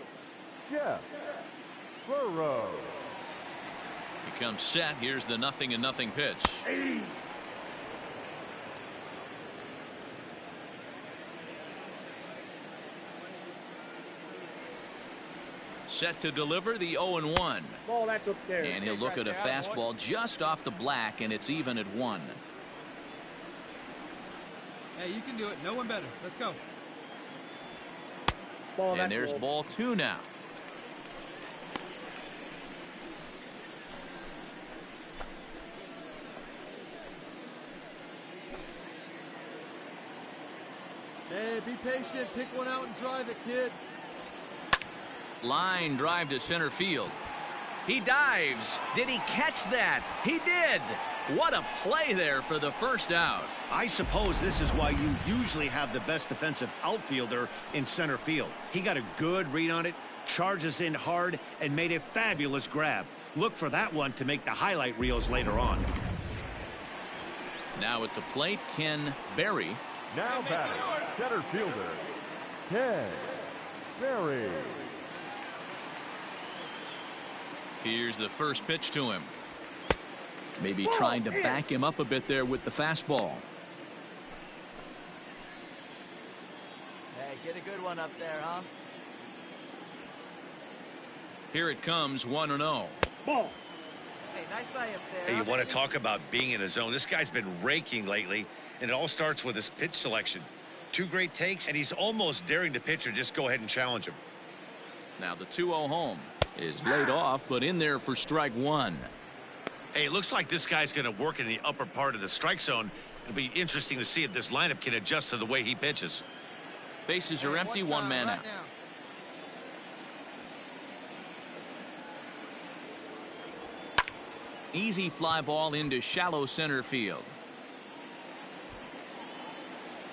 [SPEAKER 3] Jeff Burrows.
[SPEAKER 1] He comes set. Here's the 0-0 pitch. Set to deliver the 0-1.
[SPEAKER 9] Ball, that's upstairs.
[SPEAKER 1] And he'll look at a fastball just off the black, and it's even at 1.
[SPEAKER 8] Hey, you can do it. No one better. Let's go.
[SPEAKER 9] Ball,
[SPEAKER 1] And there's ball 2 now.
[SPEAKER 8] Hey, be patient. Pick one out and drive it, kid.
[SPEAKER 1] Line drive to center field. He dives. Did he catch that? He did. What a play there for the first out.
[SPEAKER 2] I suppose this is why you usually have the best defensive outfielder in center field. He got a good read on it, charges in hard, and made a fabulous grab. Look for that one to make the highlight reels later on.
[SPEAKER 1] Now at the plate, Ken Berry.
[SPEAKER 3] Now batting, center fielder, Ken Berry.
[SPEAKER 1] Here's the first pitch to him. Maybe trying to back him up a bit there with the fastball.
[SPEAKER 5] Hey, get a good one up there, huh?
[SPEAKER 1] Here it comes, 1-0.
[SPEAKER 9] Ball.
[SPEAKER 5] Hey, nice play up there.
[SPEAKER 2] Hey, you
[SPEAKER 5] huh,
[SPEAKER 2] want to
[SPEAKER 5] baby?
[SPEAKER 2] talk about being in a zone. This guy's been raking lately, and it all starts with his pitch selection. 2 great takes, and he's almost daring the pitcher just go ahead and challenge him.
[SPEAKER 1] Now the 2-0 home is laid off, but in there for strike 1.
[SPEAKER 2] Hey, it looks like this guy's going to work in the upper part of the strike zone. It'll be interesting to see if this lineup can adjust to the way he pitches.
[SPEAKER 1] Bases are empty, one man out. Easy fly ball into shallow center field.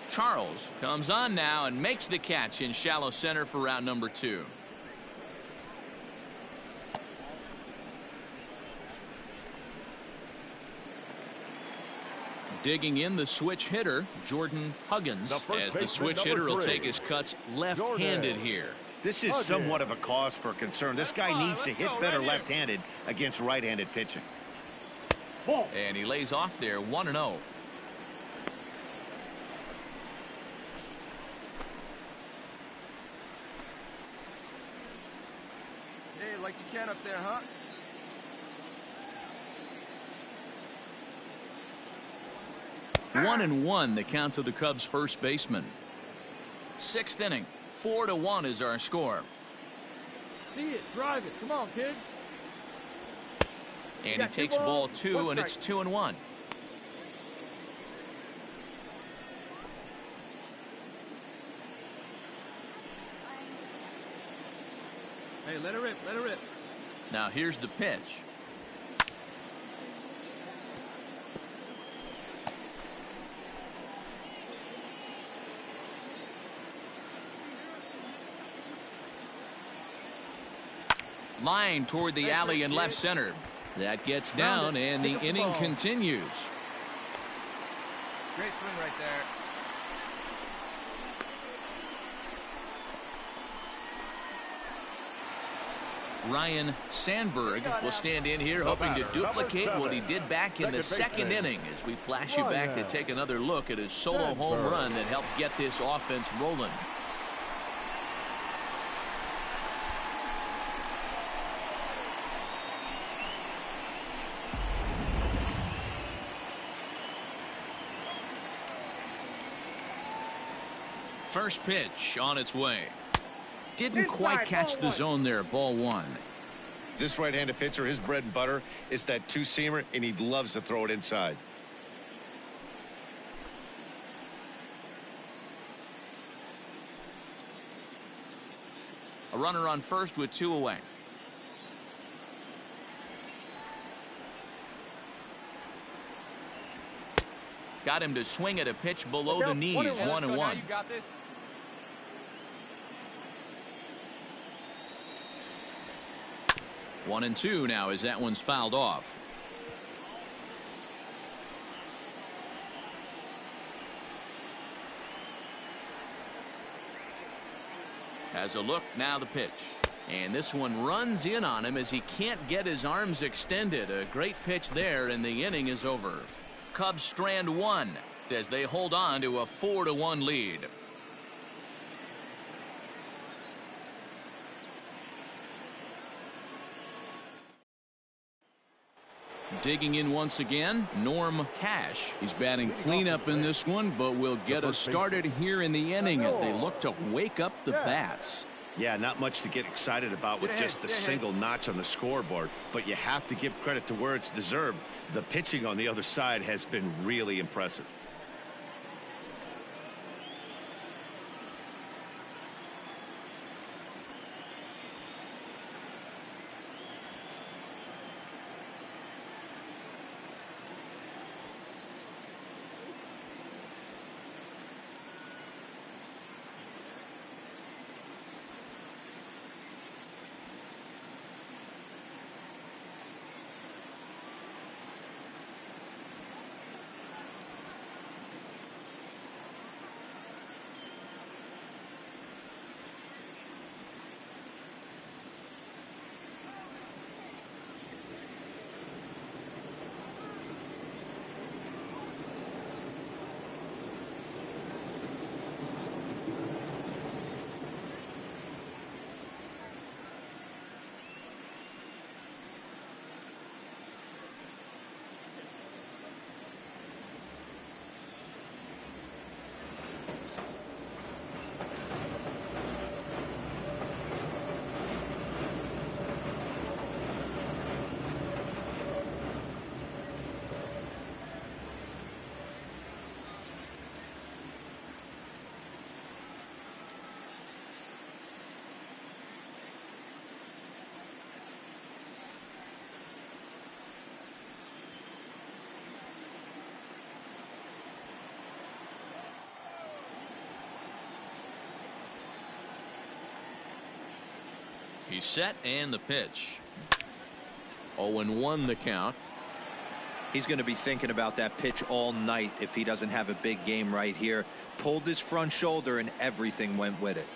[SPEAKER 1] Charles comes on now and makes the catch in shallow center for round number 2. Digging in the switch hitter, Jordan Huggins, as the switch hitter will take his cuts left-handed here.
[SPEAKER 2] This is somewhat of a cause for concern. This guy needs to hit better left-handed against right-handed pitching.
[SPEAKER 1] And he lays off there, 1-0.
[SPEAKER 5] Hey, like you can up there, huh?
[SPEAKER 1] One and one, the count to the Cubs' first baseman. 6th inning, 4-1 is our score.
[SPEAKER 8] See it, drive it. Come on, kid.
[SPEAKER 1] And he takes ball 2, and it's 2-1.
[SPEAKER 8] Hey, let it rip, let it rip.
[SPEAKER 1] Now here's the pitch. Line toward the alley in left center. That gets down, and the inning continues.
[SPEAKER 5] Great swing right there.
[SPEAKER 1] Ryan Sandberg will stand in here hoping to duplicate what he did back in the 2nd inning as we flash you back to take another look at his solo home run that helped get this offense rolling. First pitch on its way. Didn't quite catch the zone there, ball 1.
[SPEAKER 2] This right-handed pitcher, his bread and butter is that 2-seamer, and he loves to throw it inside.
[SPEAKER 1] A runner on first with 2 away. Got him to swing at a pitch below the knees, 1-1.
[SPEAKER 5] You got this.
[SPEAKER 1] 1-2 now as that one's fouled off. Has a look, now the pitch. And this one runs in on him as he can't get his arms extended. A great pitch there, and the inning is over. Cubs strand 1 as they hold on to a 4-1 lead. Digging in once again, Norm Cash. He's batting cleanup in this one, but will get us started here in the inning as they look to wake up the bats.
[SPEAKER 2] Yeah, not much to get excited about with just a single notch on the scoreboard, but you have to give credit to where it's deserved. The pitching on the other side has been really impressive.
[SPEAKER 1] He's set and the pitch. 0-1 the count.
[SPEAKER 4] He's going to be thinking about that pitch all night if he doesn't have a big game right here. Pulled his front shoulder and everything went with it.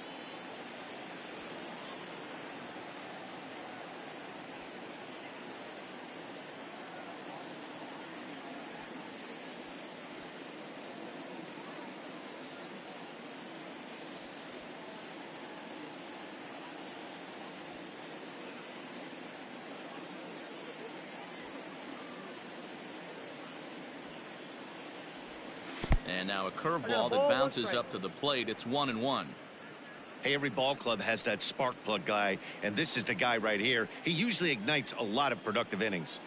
[SPEAKER 1] And now a curveball that bounces up to the plate. It's 1-1.
[SPEAKER 2] Hey, every ball club has that spark plug guy, and this is the guy right here. He usually ignites a lot of productive innings.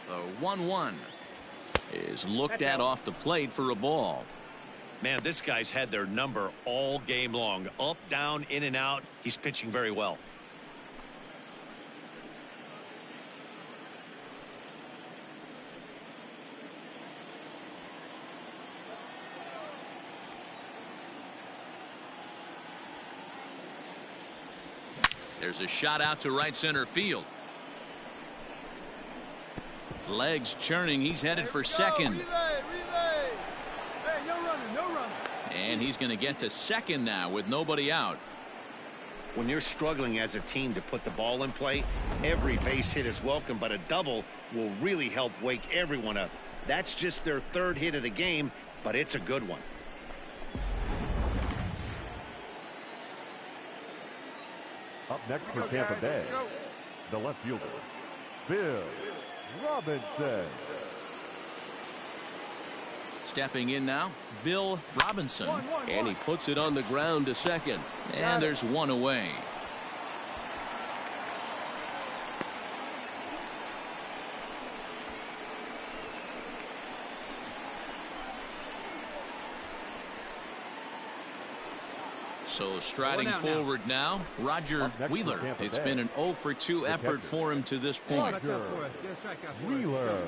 [SPEAKER 1] The 1-1 is looked at off the plate for a ball.
[SPEAKER 2] Man, this guy's had their number all game long. Up, down, in and out. He's pitching very well.
[SPEAKER 1] There's a shot out to right center field. Legs churning. He's headed for second.
[SPEAKER 8] Relay. Hey, no running.
[SPEAKER 1] And he's going to get to second now with nobody out.
[SPEAKER 2] When you're struggling as a team to put the ball in play, every base hit is welcome, but a double will really help wake everyone up. That's just their third hit of the game, but it's a good one.
[SPEAKER 3] Up next for Tampa Bay, the left fielder, Bill Robinson.
[SPEAKER 1] Stepping in now, Bill Robinson.
[SPEAKER 6] And he puts it on the ground to second.
[SPEAKER 1] And there's one away. So striding forward now, Roger Wheeler. It's been an 0 for 2 effort for him to this point.
[SPEAKER 3] Wheeler.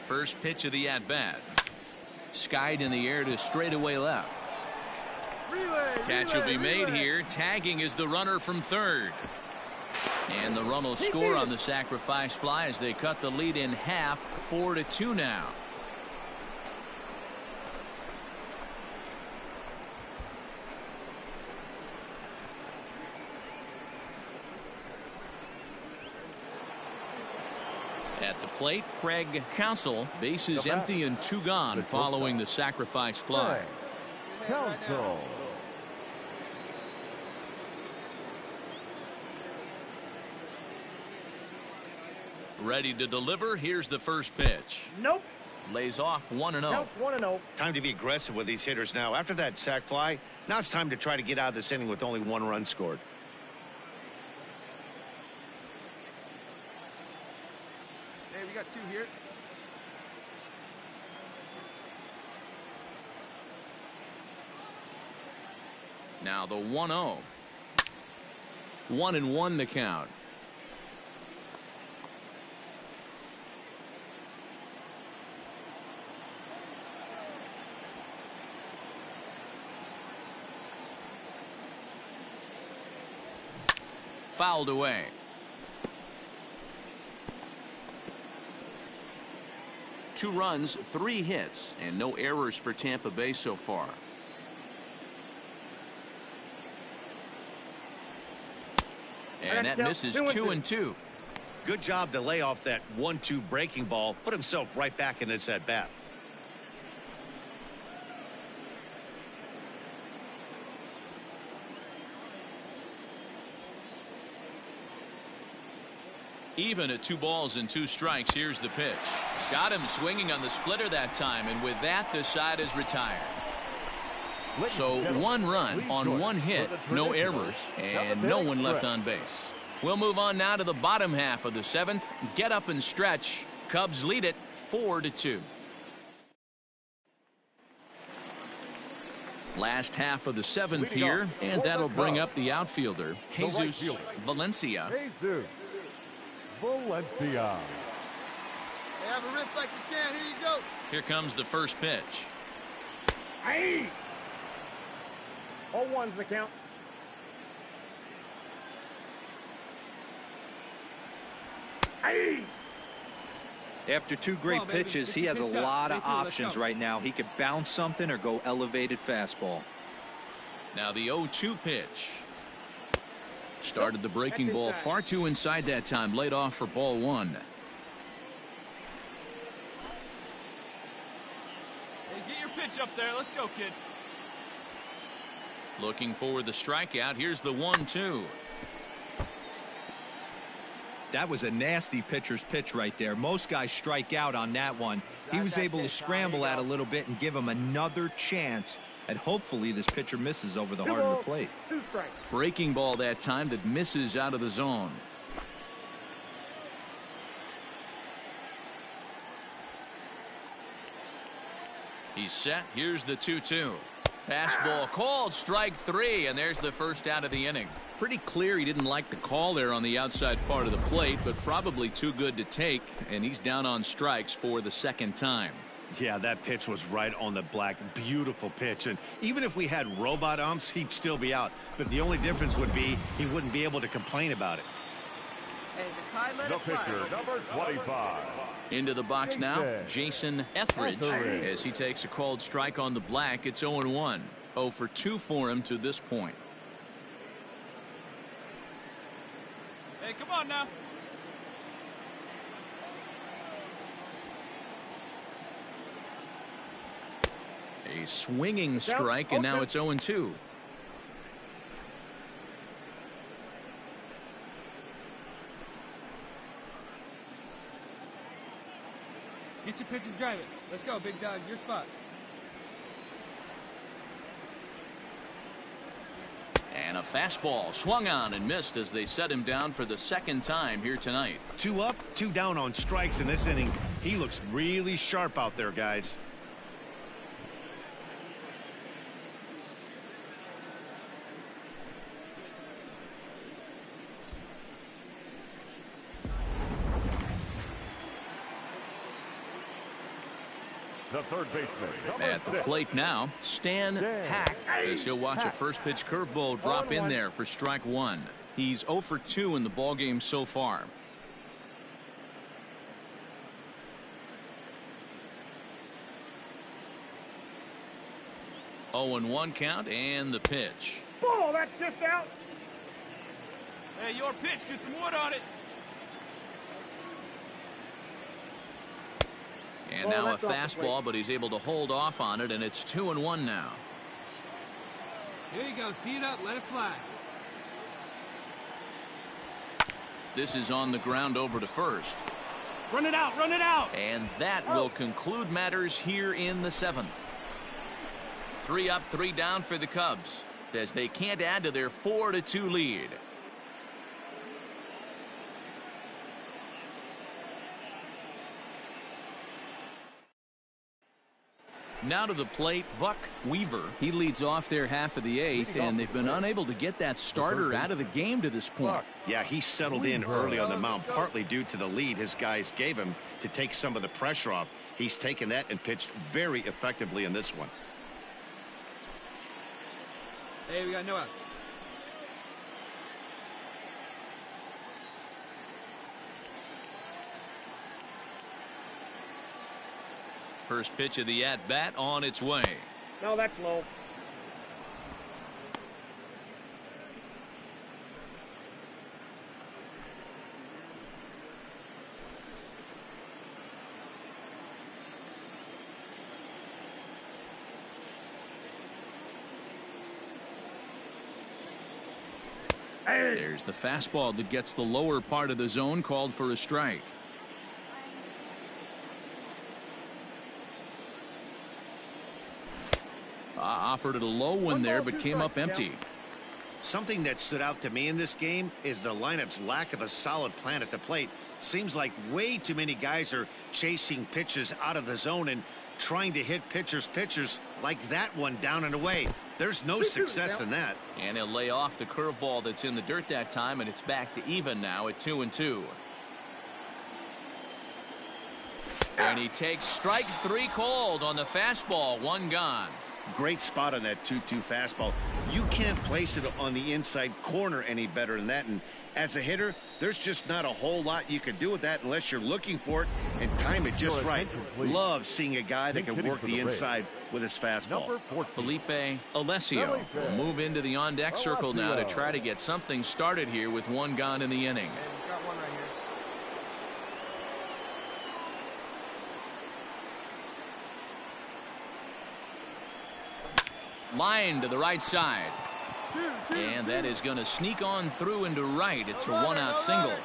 [SPEAKER 1] First pitch of the at-bat. Skied in the air to straightaway left. Catch will be made here. Tagging is the runner from third. And the run will score on the sacrifice fly as they cut the lead in half, 4-2 now. At the plate, Craig Counsell. Bases empty and 2 gone following the sacrifice fly.
[SPEAKER 3] Counsell.
[SPEAKER 1] Ready to deliver. Here's the first pitch.
[SPEAKER 9] Nope.
[SPEAKER 1] Lays off 1-0.
[SPEAKER 9] Nope, 1-0.
[SPEAKER 2] Time to be aggressive with these hitters now. After that sac fly, now it's time to try to get out of this inning with only 1 run scored.
[SPEAKER 5] Hey, we got 2 here.
[SPEAKER 1] Now the 1-0. 1-1 the count. Fouled away. Two runs, 3 hits, and no errors for Tampa Bay so far. And that misses 2-2.
[SPEAKER 2] Good job to lay off that 1-2 breaking ball. Put himself right back in this at bat.
[SPEAKER 1] Even at 2 balls and 2 strikes. Here's the pitch. Got him swinging on the splitter that time, and with that the side is retired. So 1 run on 1 hit, no errors, and no one left on base. We'll move on now to the bottom half of the 7th. Get up and stretch. Cubs lead it 4-2. Last half of the 7th here, and that'll bring up the outfielder, Jesus Valencia.
[SPEAKER 3] Jesus Valencia.
[SPEAKER 5] Hey, have a rip like you can. Here you go.
[SPEAKER 1] Here comes the first pitch.
[SPEAKER 9] Hey! 0-1's the count. Hey!
[SPEAKER 4] After 2 great pitches, he has a lot of options right now. He could bounce something or go elevated fastball.
[SPEAKER 1] Now the 0-2 pitch. Started the breaking ball far too inside that time. Laid off for ball 1.
[SPEAKER 8] Hey, get your pitch up there. Let's go, kid.
[SPEAKER 1] Looking for the strikeout. Here's the 1-2.
[SPEAKER 4] That was a nasty pitcher's pitch right there. Most guys strike out on that one. He was able to scramble at a little bit and give him another chance. And hopefully this pitcher misses over the heart of the plate.
[SPEAKER 1] Breaking ball that time that misses out of the zone. He's set. Here's the 2-2. Fastball called, strike 3, and there's the first out of the inning. Pretty clear he didn't like the call there on the outside part of the plate, but probably too good to take, and he's down on strikes for the 2nd time.
[SPEAKER 2] Yeah, that pitch was right on the black. Beautiful pitch. And even if we had robot umps, he'd still be out. But the only difference would be he wouldn't be able to complain about it.
[SPEAKER 5] Hey, if it's high, let
[SPEAKER 3] The
[SPEAKER 5] it fly.
[SPEAKER 3] pitcher, number 25.
[SPEAKER 1] Into the box now, Jason Etheridge, as he takes a called strike on the black. It's 0-1. 0 for 2 for him to this point.
[SPEAKER 8] Hey, come on now.
[SPEAKER 1] A swinging strike, and now it's 0-2.
[SPEAKER 8] Get your pitch and drive it. Let's go, big dog. Your spot.
[SPEAKER 1] And a fastball swung on and missed as they set him down for the 2nd time here tonight.
[SPEAKER 2] 2 up, 2 down on strikes in this inning. He looks really sharp out there, guys.
[SPEAKER 3] The third baseman.
[SPEAKER 1] At the plate now, Stan Hack, as he'll watch a first pitch curveball drop in there for strike 1. He's 0 for 2 in the ballgame so far. Oh, and 1 count, and the pitch.
[SPEAKER 9] Ball, that's just out.
[SPEAKER 8] Hey, your pitch. Get some wood on it.
[SPEAKER 1] And now a fastball, but he's able to hold off on it, and it's 2-1 now.
[SPEAKER 8] Here you go. See it up. Let it fly.
[SPEAKER 1] This is on the ground over to first.
[SPEAKER 9] Run it out. Run it out.
[SPEAKER 1] And that will conclude matters here in the 7th. 3 up, 3 down for the Cubs as they can't add to their 4-2 lead. Now to the plate, Buck Weaver. He leads off their half of the 8th, and they've been unable to get that starter out of the game to this point.
[SPEAKER 2] Yeah, he settled in early on the mound, partly due to the lead his guys gave him to take some of the pressure off. He's taken that and pitched very effectively in this one.
[SPEAKER 8] Hey, we got no outs.
[SPEAKER 1] First pitch of the at-bat on its way.
[SPEAKER 9] No, that's low.
[SPEAKER 1] There's the fastball that gets the lower part of the zone, called for a strike. Offered it a low one there, but came up empty.
[SPEAKER 2] Something that stood out to me in this game is the lineup's lack of a solid plan at the plate. Seems like way too many guys are chasing pitches out of the zone and trying to hit pitchers like that one down and away. There's no success in that.
[SPEAKER 1] And he'll lay off the curveball that's in the dirt that time, and it's back to even now at 2-2. And he takes strike 3 called on the fastball. 1 gone.
[SPEAKER 2] Great spot on that 2-2 fastball. You can't place it on the inside corner any better than that. And as a hitter, there's just not a whole lot you can do with that unless you're looking for it and time it just right. Love seeing a guy that can work the inside with his fastball.
[SPEAKER 1] Felipe Alessio will move into the on-deck circle now to try to get something started here with 1 gone in the inning.
[SPEAKER 5] Got one right here.
[SPEAKER 1] Line to the right side. And that is going to sneak on through into right. It's a 1-out single.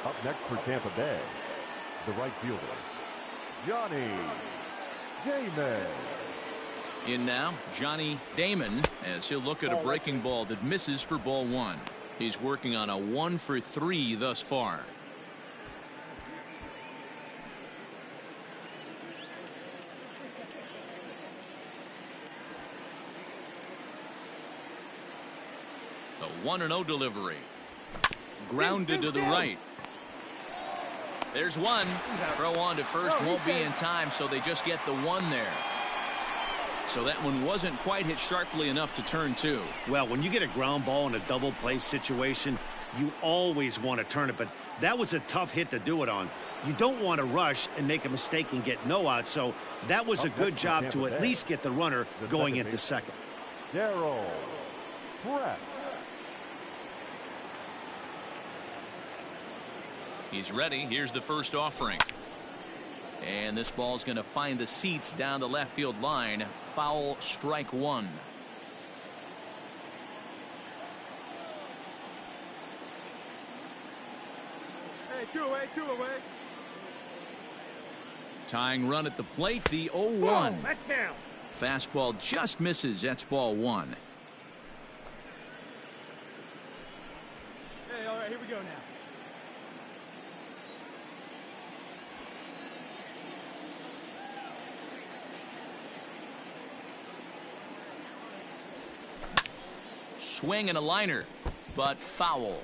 [SPEAKER 3] Up next for Tampa Bay, the right fielder, Johnny Damon.
[SPEAKER 1] In now, Johnny Damon, as he'll look at a breaking ball that misses for ball 1. He's working on a 1-for-3 thus far. The 1-0 delivery. Grounded to the right. There's one. Throw on to first won't be in time, so they just get the 1 there. So that one wasn't quite hit sharply enough to turn 2.
[SPEAKER 2] Well, when you get a ground ball in a double play situation, you always want to turn it, but that was a tough hit to do it on. You don't want to rush and make a mistake and get no out, so that was a good job to at least get the runner going into second.
[SPEAKER 3] Darryl Brett.
[SPEAKER 1] He's ready. Here's the first offering. And this ball's going to find the seats down the left field line. Foul, strike 1.
[SPEAKER 8] Hey, two away.
[SPEAKER 1] Tying run at the plate, the 0-1.
[SPEAKER 9] That's down.
[SPEAKER 1] Fastball just misses. That's ball 1.
[SPEAKER 8] Hey, all right, here we go now.
[SPEAKER 1] swing and a liner, but foul.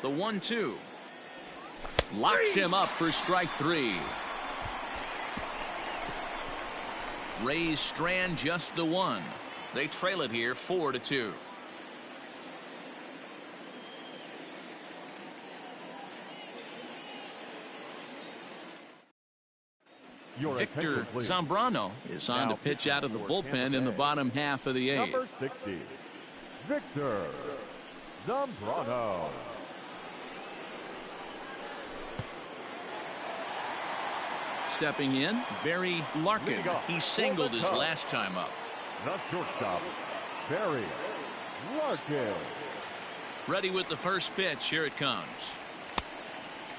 [SPEAKER 1] The 1-2. Locks him up for strike 3. Rays strand just the one. They trail it here 4-2. Victor Zambrano is on to pitch out of the bullpen in the bottom half of the 8th.
[SPEAKER 3] Number 60, Victor Zambrano.
[SPEAKER 1] Stepping in, Barry Larkin. He singled his last time up.
[SPEAKER 3] The shortstop, Barry Larkin.
[SPEAKER 1] Ready with the first pitch. Here it comes.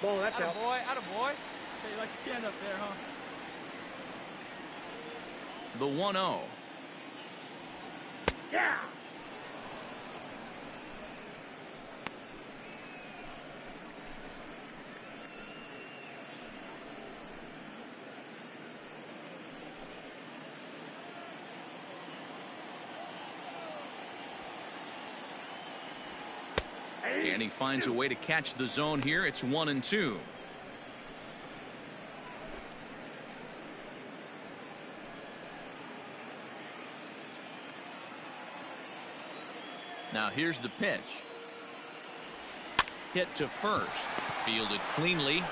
[SPEAKER 9] Ball, that's out.
[SPEAKER 5] Attaboy, attaboy. Hey, you like your can up there, huh?
[SPEAKER 1] The 1-0.
[SPEAKER 9] Yeah.
[SPEAKER 1] And he finds a way to catch the zone here. It's 1-2. Now here's the pitch. Hit to first. Fielded cleanly.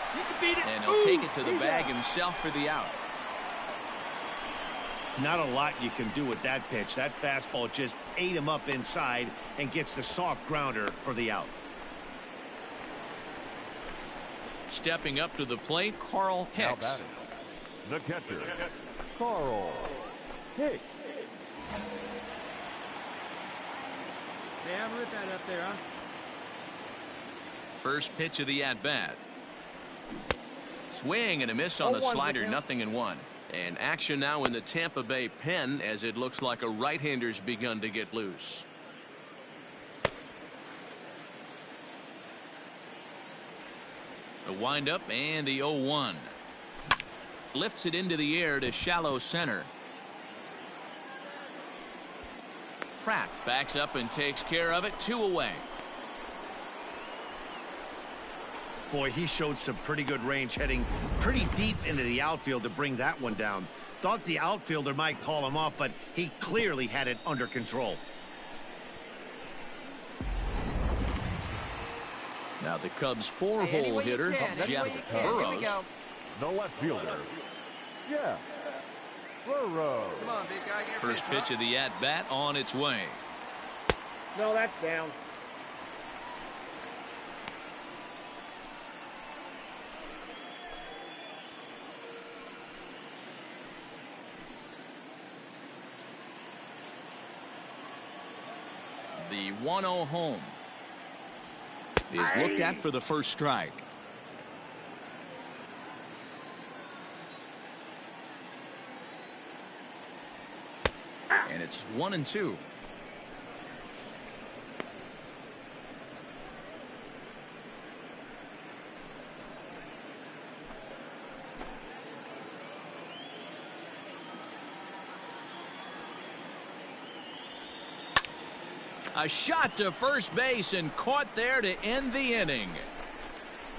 [SPEAKER 1] And he'll take it to the bag himself for the out.
[SPEAKER 2] Not a lot you can do with that pitch. That fastball just ate him up inside and gets the soft grounder for the out.
[SPEAKER 1] Stepping up to the plate, Carl Hicks.
[SPEAKER 3] The catcher, Carl Hicks.
[SPEAKER 5] Hey, I'm with that up there, huh?
[SPEAKER 1] First pitch of the at-bat. Swing and a miss on the slider, 0-1. And action now in the Tampa Bay pen as it looks like a right-hander's begun to get loose. The windup and the 0-1. Lifts it into the air to shallow center. Pratt backs up and takes care of it. 2 away.
[SPEAKER 2] Boy, he showed some pretty good range heading pretty deep into the outfield to bring that one down. Thought the outfielder might call him off, but he clearly had it under control.
[SPEAKER 1] Now the Cubs' 4-hole hitter, Jeff Burrows.
[SPEAKER 3] The left fielder, Jeff Burrows.
[SPEAKER 5] Come on, big guy. Get your
[SPEAKER 1] First pitch of the at-bat on its way.
[SPEAKER 9] No, that's down.
[SPEAKER 1] The 1-0 home is looked at for the first strike. And it's 1-2. A shot to first base and caught there to end the inning.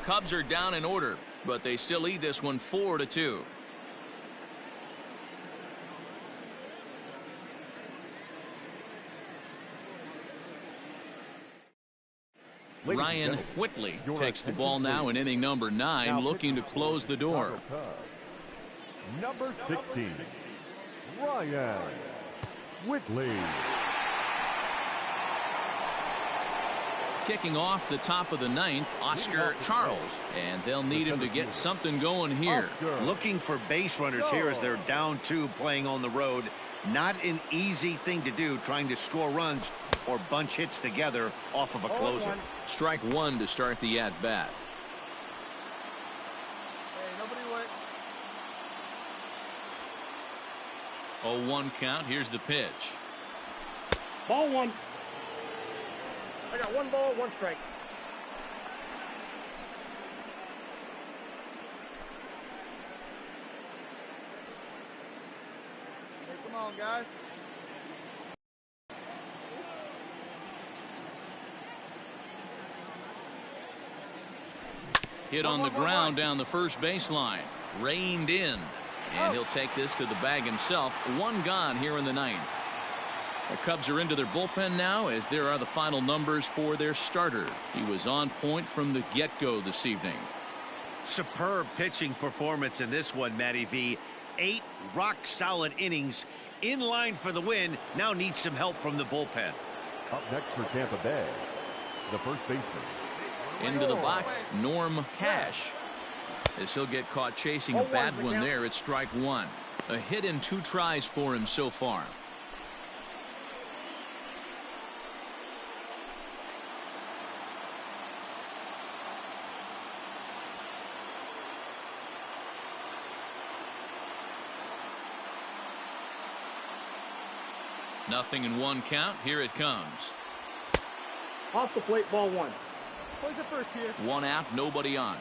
[SPEAKER 1] Cubs are down in order, but they still lead this one 4-2. Ryan Whitley takes the ball now in inning number 9, looking to close the door.
[SPEAKER 3] Number 16, Ryan Whitley.
[SPEAKER 1] Kicking off the top of the 9th, Oscar Charles, and they'll need him to get something going here.
[SPEAKER 2] Looking for base runners here as they're down 2 playing on the road. Not an easy thing to do, trying to score runs or bunch hits together off of a closer.
[SPEAKER 1] Strike 1 to start the at-bat.
[SPEAKER 5] Hey, nobody went.
[SPEAKER 1] 0-1 count. Here's the pitch.
[SPEAKER 9] Ball 1. I got 1 ball, 1 strike.
[SPEAKER 8] Come on, guys.
[SPEAKER 1] Hit on the ground down the first baseline. Reined in. And he'll take this to the bag himself. One gone here in the ninth. The Cubs are into their bullpen now, as there are the final numbers for their starter. He was on point from the get-go this evening.
[SPEAKER 2] Superb pitching performance in this one, Matty V. 8 rock-solid innings, in line for the win. Now needs some help from the bullpen.
[SPEAKER 3] Up next for Tampa Bay, the first baseman.
[SPEAKER 1] Into the box, Norm Cash. As he'll get caught chasing a bad one there, it's strike one. A hit in 2 tries for him so far. Nothing in 1 count. Here it comes.
[SPEAKER 9] Off the plate, ball 1.
[SPEAKER 8] Plays it first here.
[SPEAKER 1] 1 out, nobody on.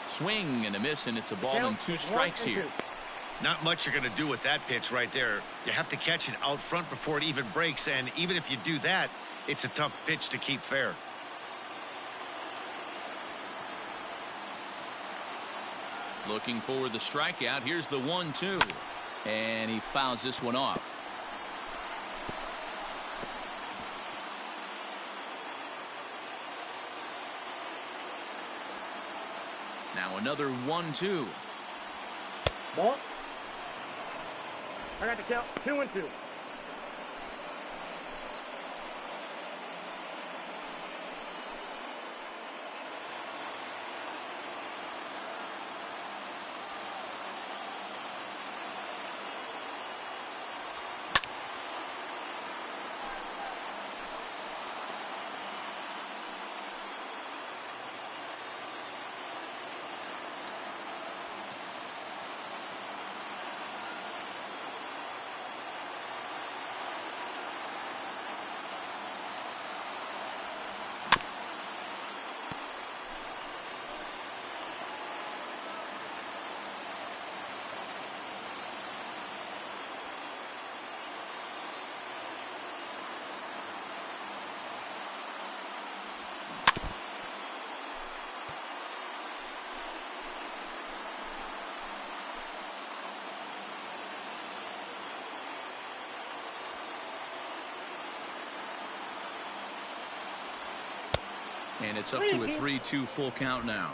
[SPEAKER 1] Swing and a miss, and it's a ball and 2 strikes here.
[SPEAKER 2] Not much you're going to do with that pitch right there. You have to catch it out front before it even breaks, and even if you do that, it's a tough pitch to keep fair.
[SPEAKER 1] Looking for the strikeout. Here's the 1-2. And he fouls this one off. Now another 1-2.
[SPEAKER 9] Ball. I got the count. 2-2.
[SPEAKER 1] And it's up to a 3-2 full count now.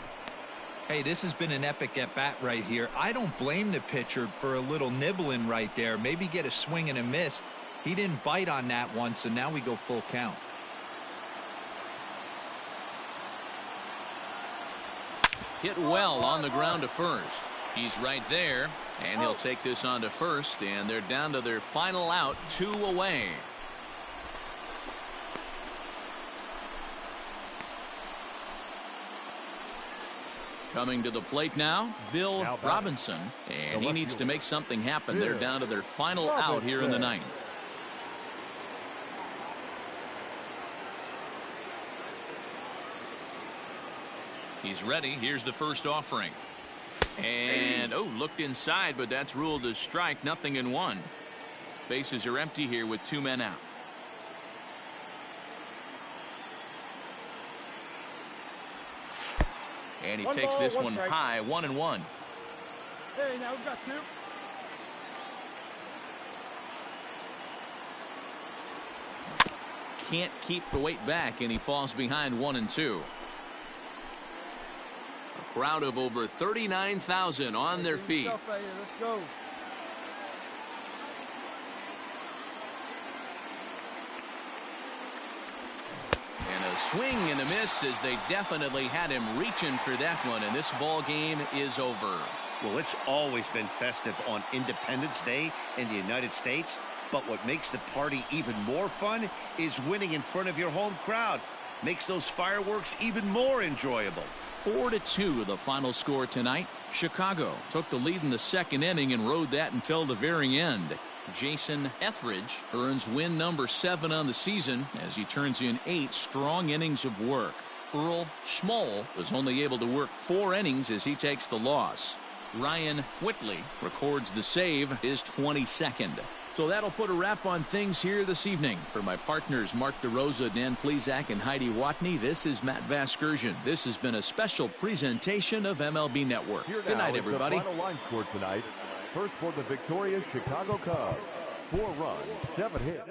[SPEAKER 4] Hey, this has been an epic at-bat right here. I don't blame the pitcher for a little nibbling right there. Maybe get a swing and a miss. He didn't bite on that one, so now we go full count.
[SPEAKER 1] Hit well on the ground to first. He's right there, and he'll take this on to first, and they're down to their final out, 2 away. Coming to the plate now, Bill Robinson, and he needs to make something happen. They're down to their final out here in the ninth. He's ready. Here's the first offering. And, looked inside, but that's ruled as strike. Nothing in 1. Bases are empty here with 2 men out. And he takes this one high, 1-1.
[SPEAKER 8] Hey, now we've got 2.
[SPEAKER 1] Can't keep the weight back, and he falls behind 1-2. A crowd of over 39,000 on their feet.
[SPEAKER 8] Let's go.
[SPEAKER 1] And a swing and a miss, as they definitely had him reaching for that one, and this ball game is over.
[SPEAKER 2] Well, it's always been festive on Independence Day in the United States, but what makes the party even more fun is winning in front of your home crowd. Makes those fireworks even more enjoyable.
[SPEAKER 1] 4-2 the final score tonight. Chicago took the lead in the 2nd inning and rode that until the very end. Jason Etheridge earns win number 7 on the season as he turns in 8 strong innings of work. Earl Schmoll was only able to work 4 innings as he takes the loss. Ryan Whitley records the save, his 22nd. So that'll put a wrap on things here this evening. For my partners Mark DeRosa, Dan Plesac, and Heidi Watney, this is Matt Vasgersian. This has been a special presentation of MLB Network. Good night, everybody.
[SPEAKER 3] The final line score tonight. First for the victorious Chicago Cubs. 4 runs, 7 hits.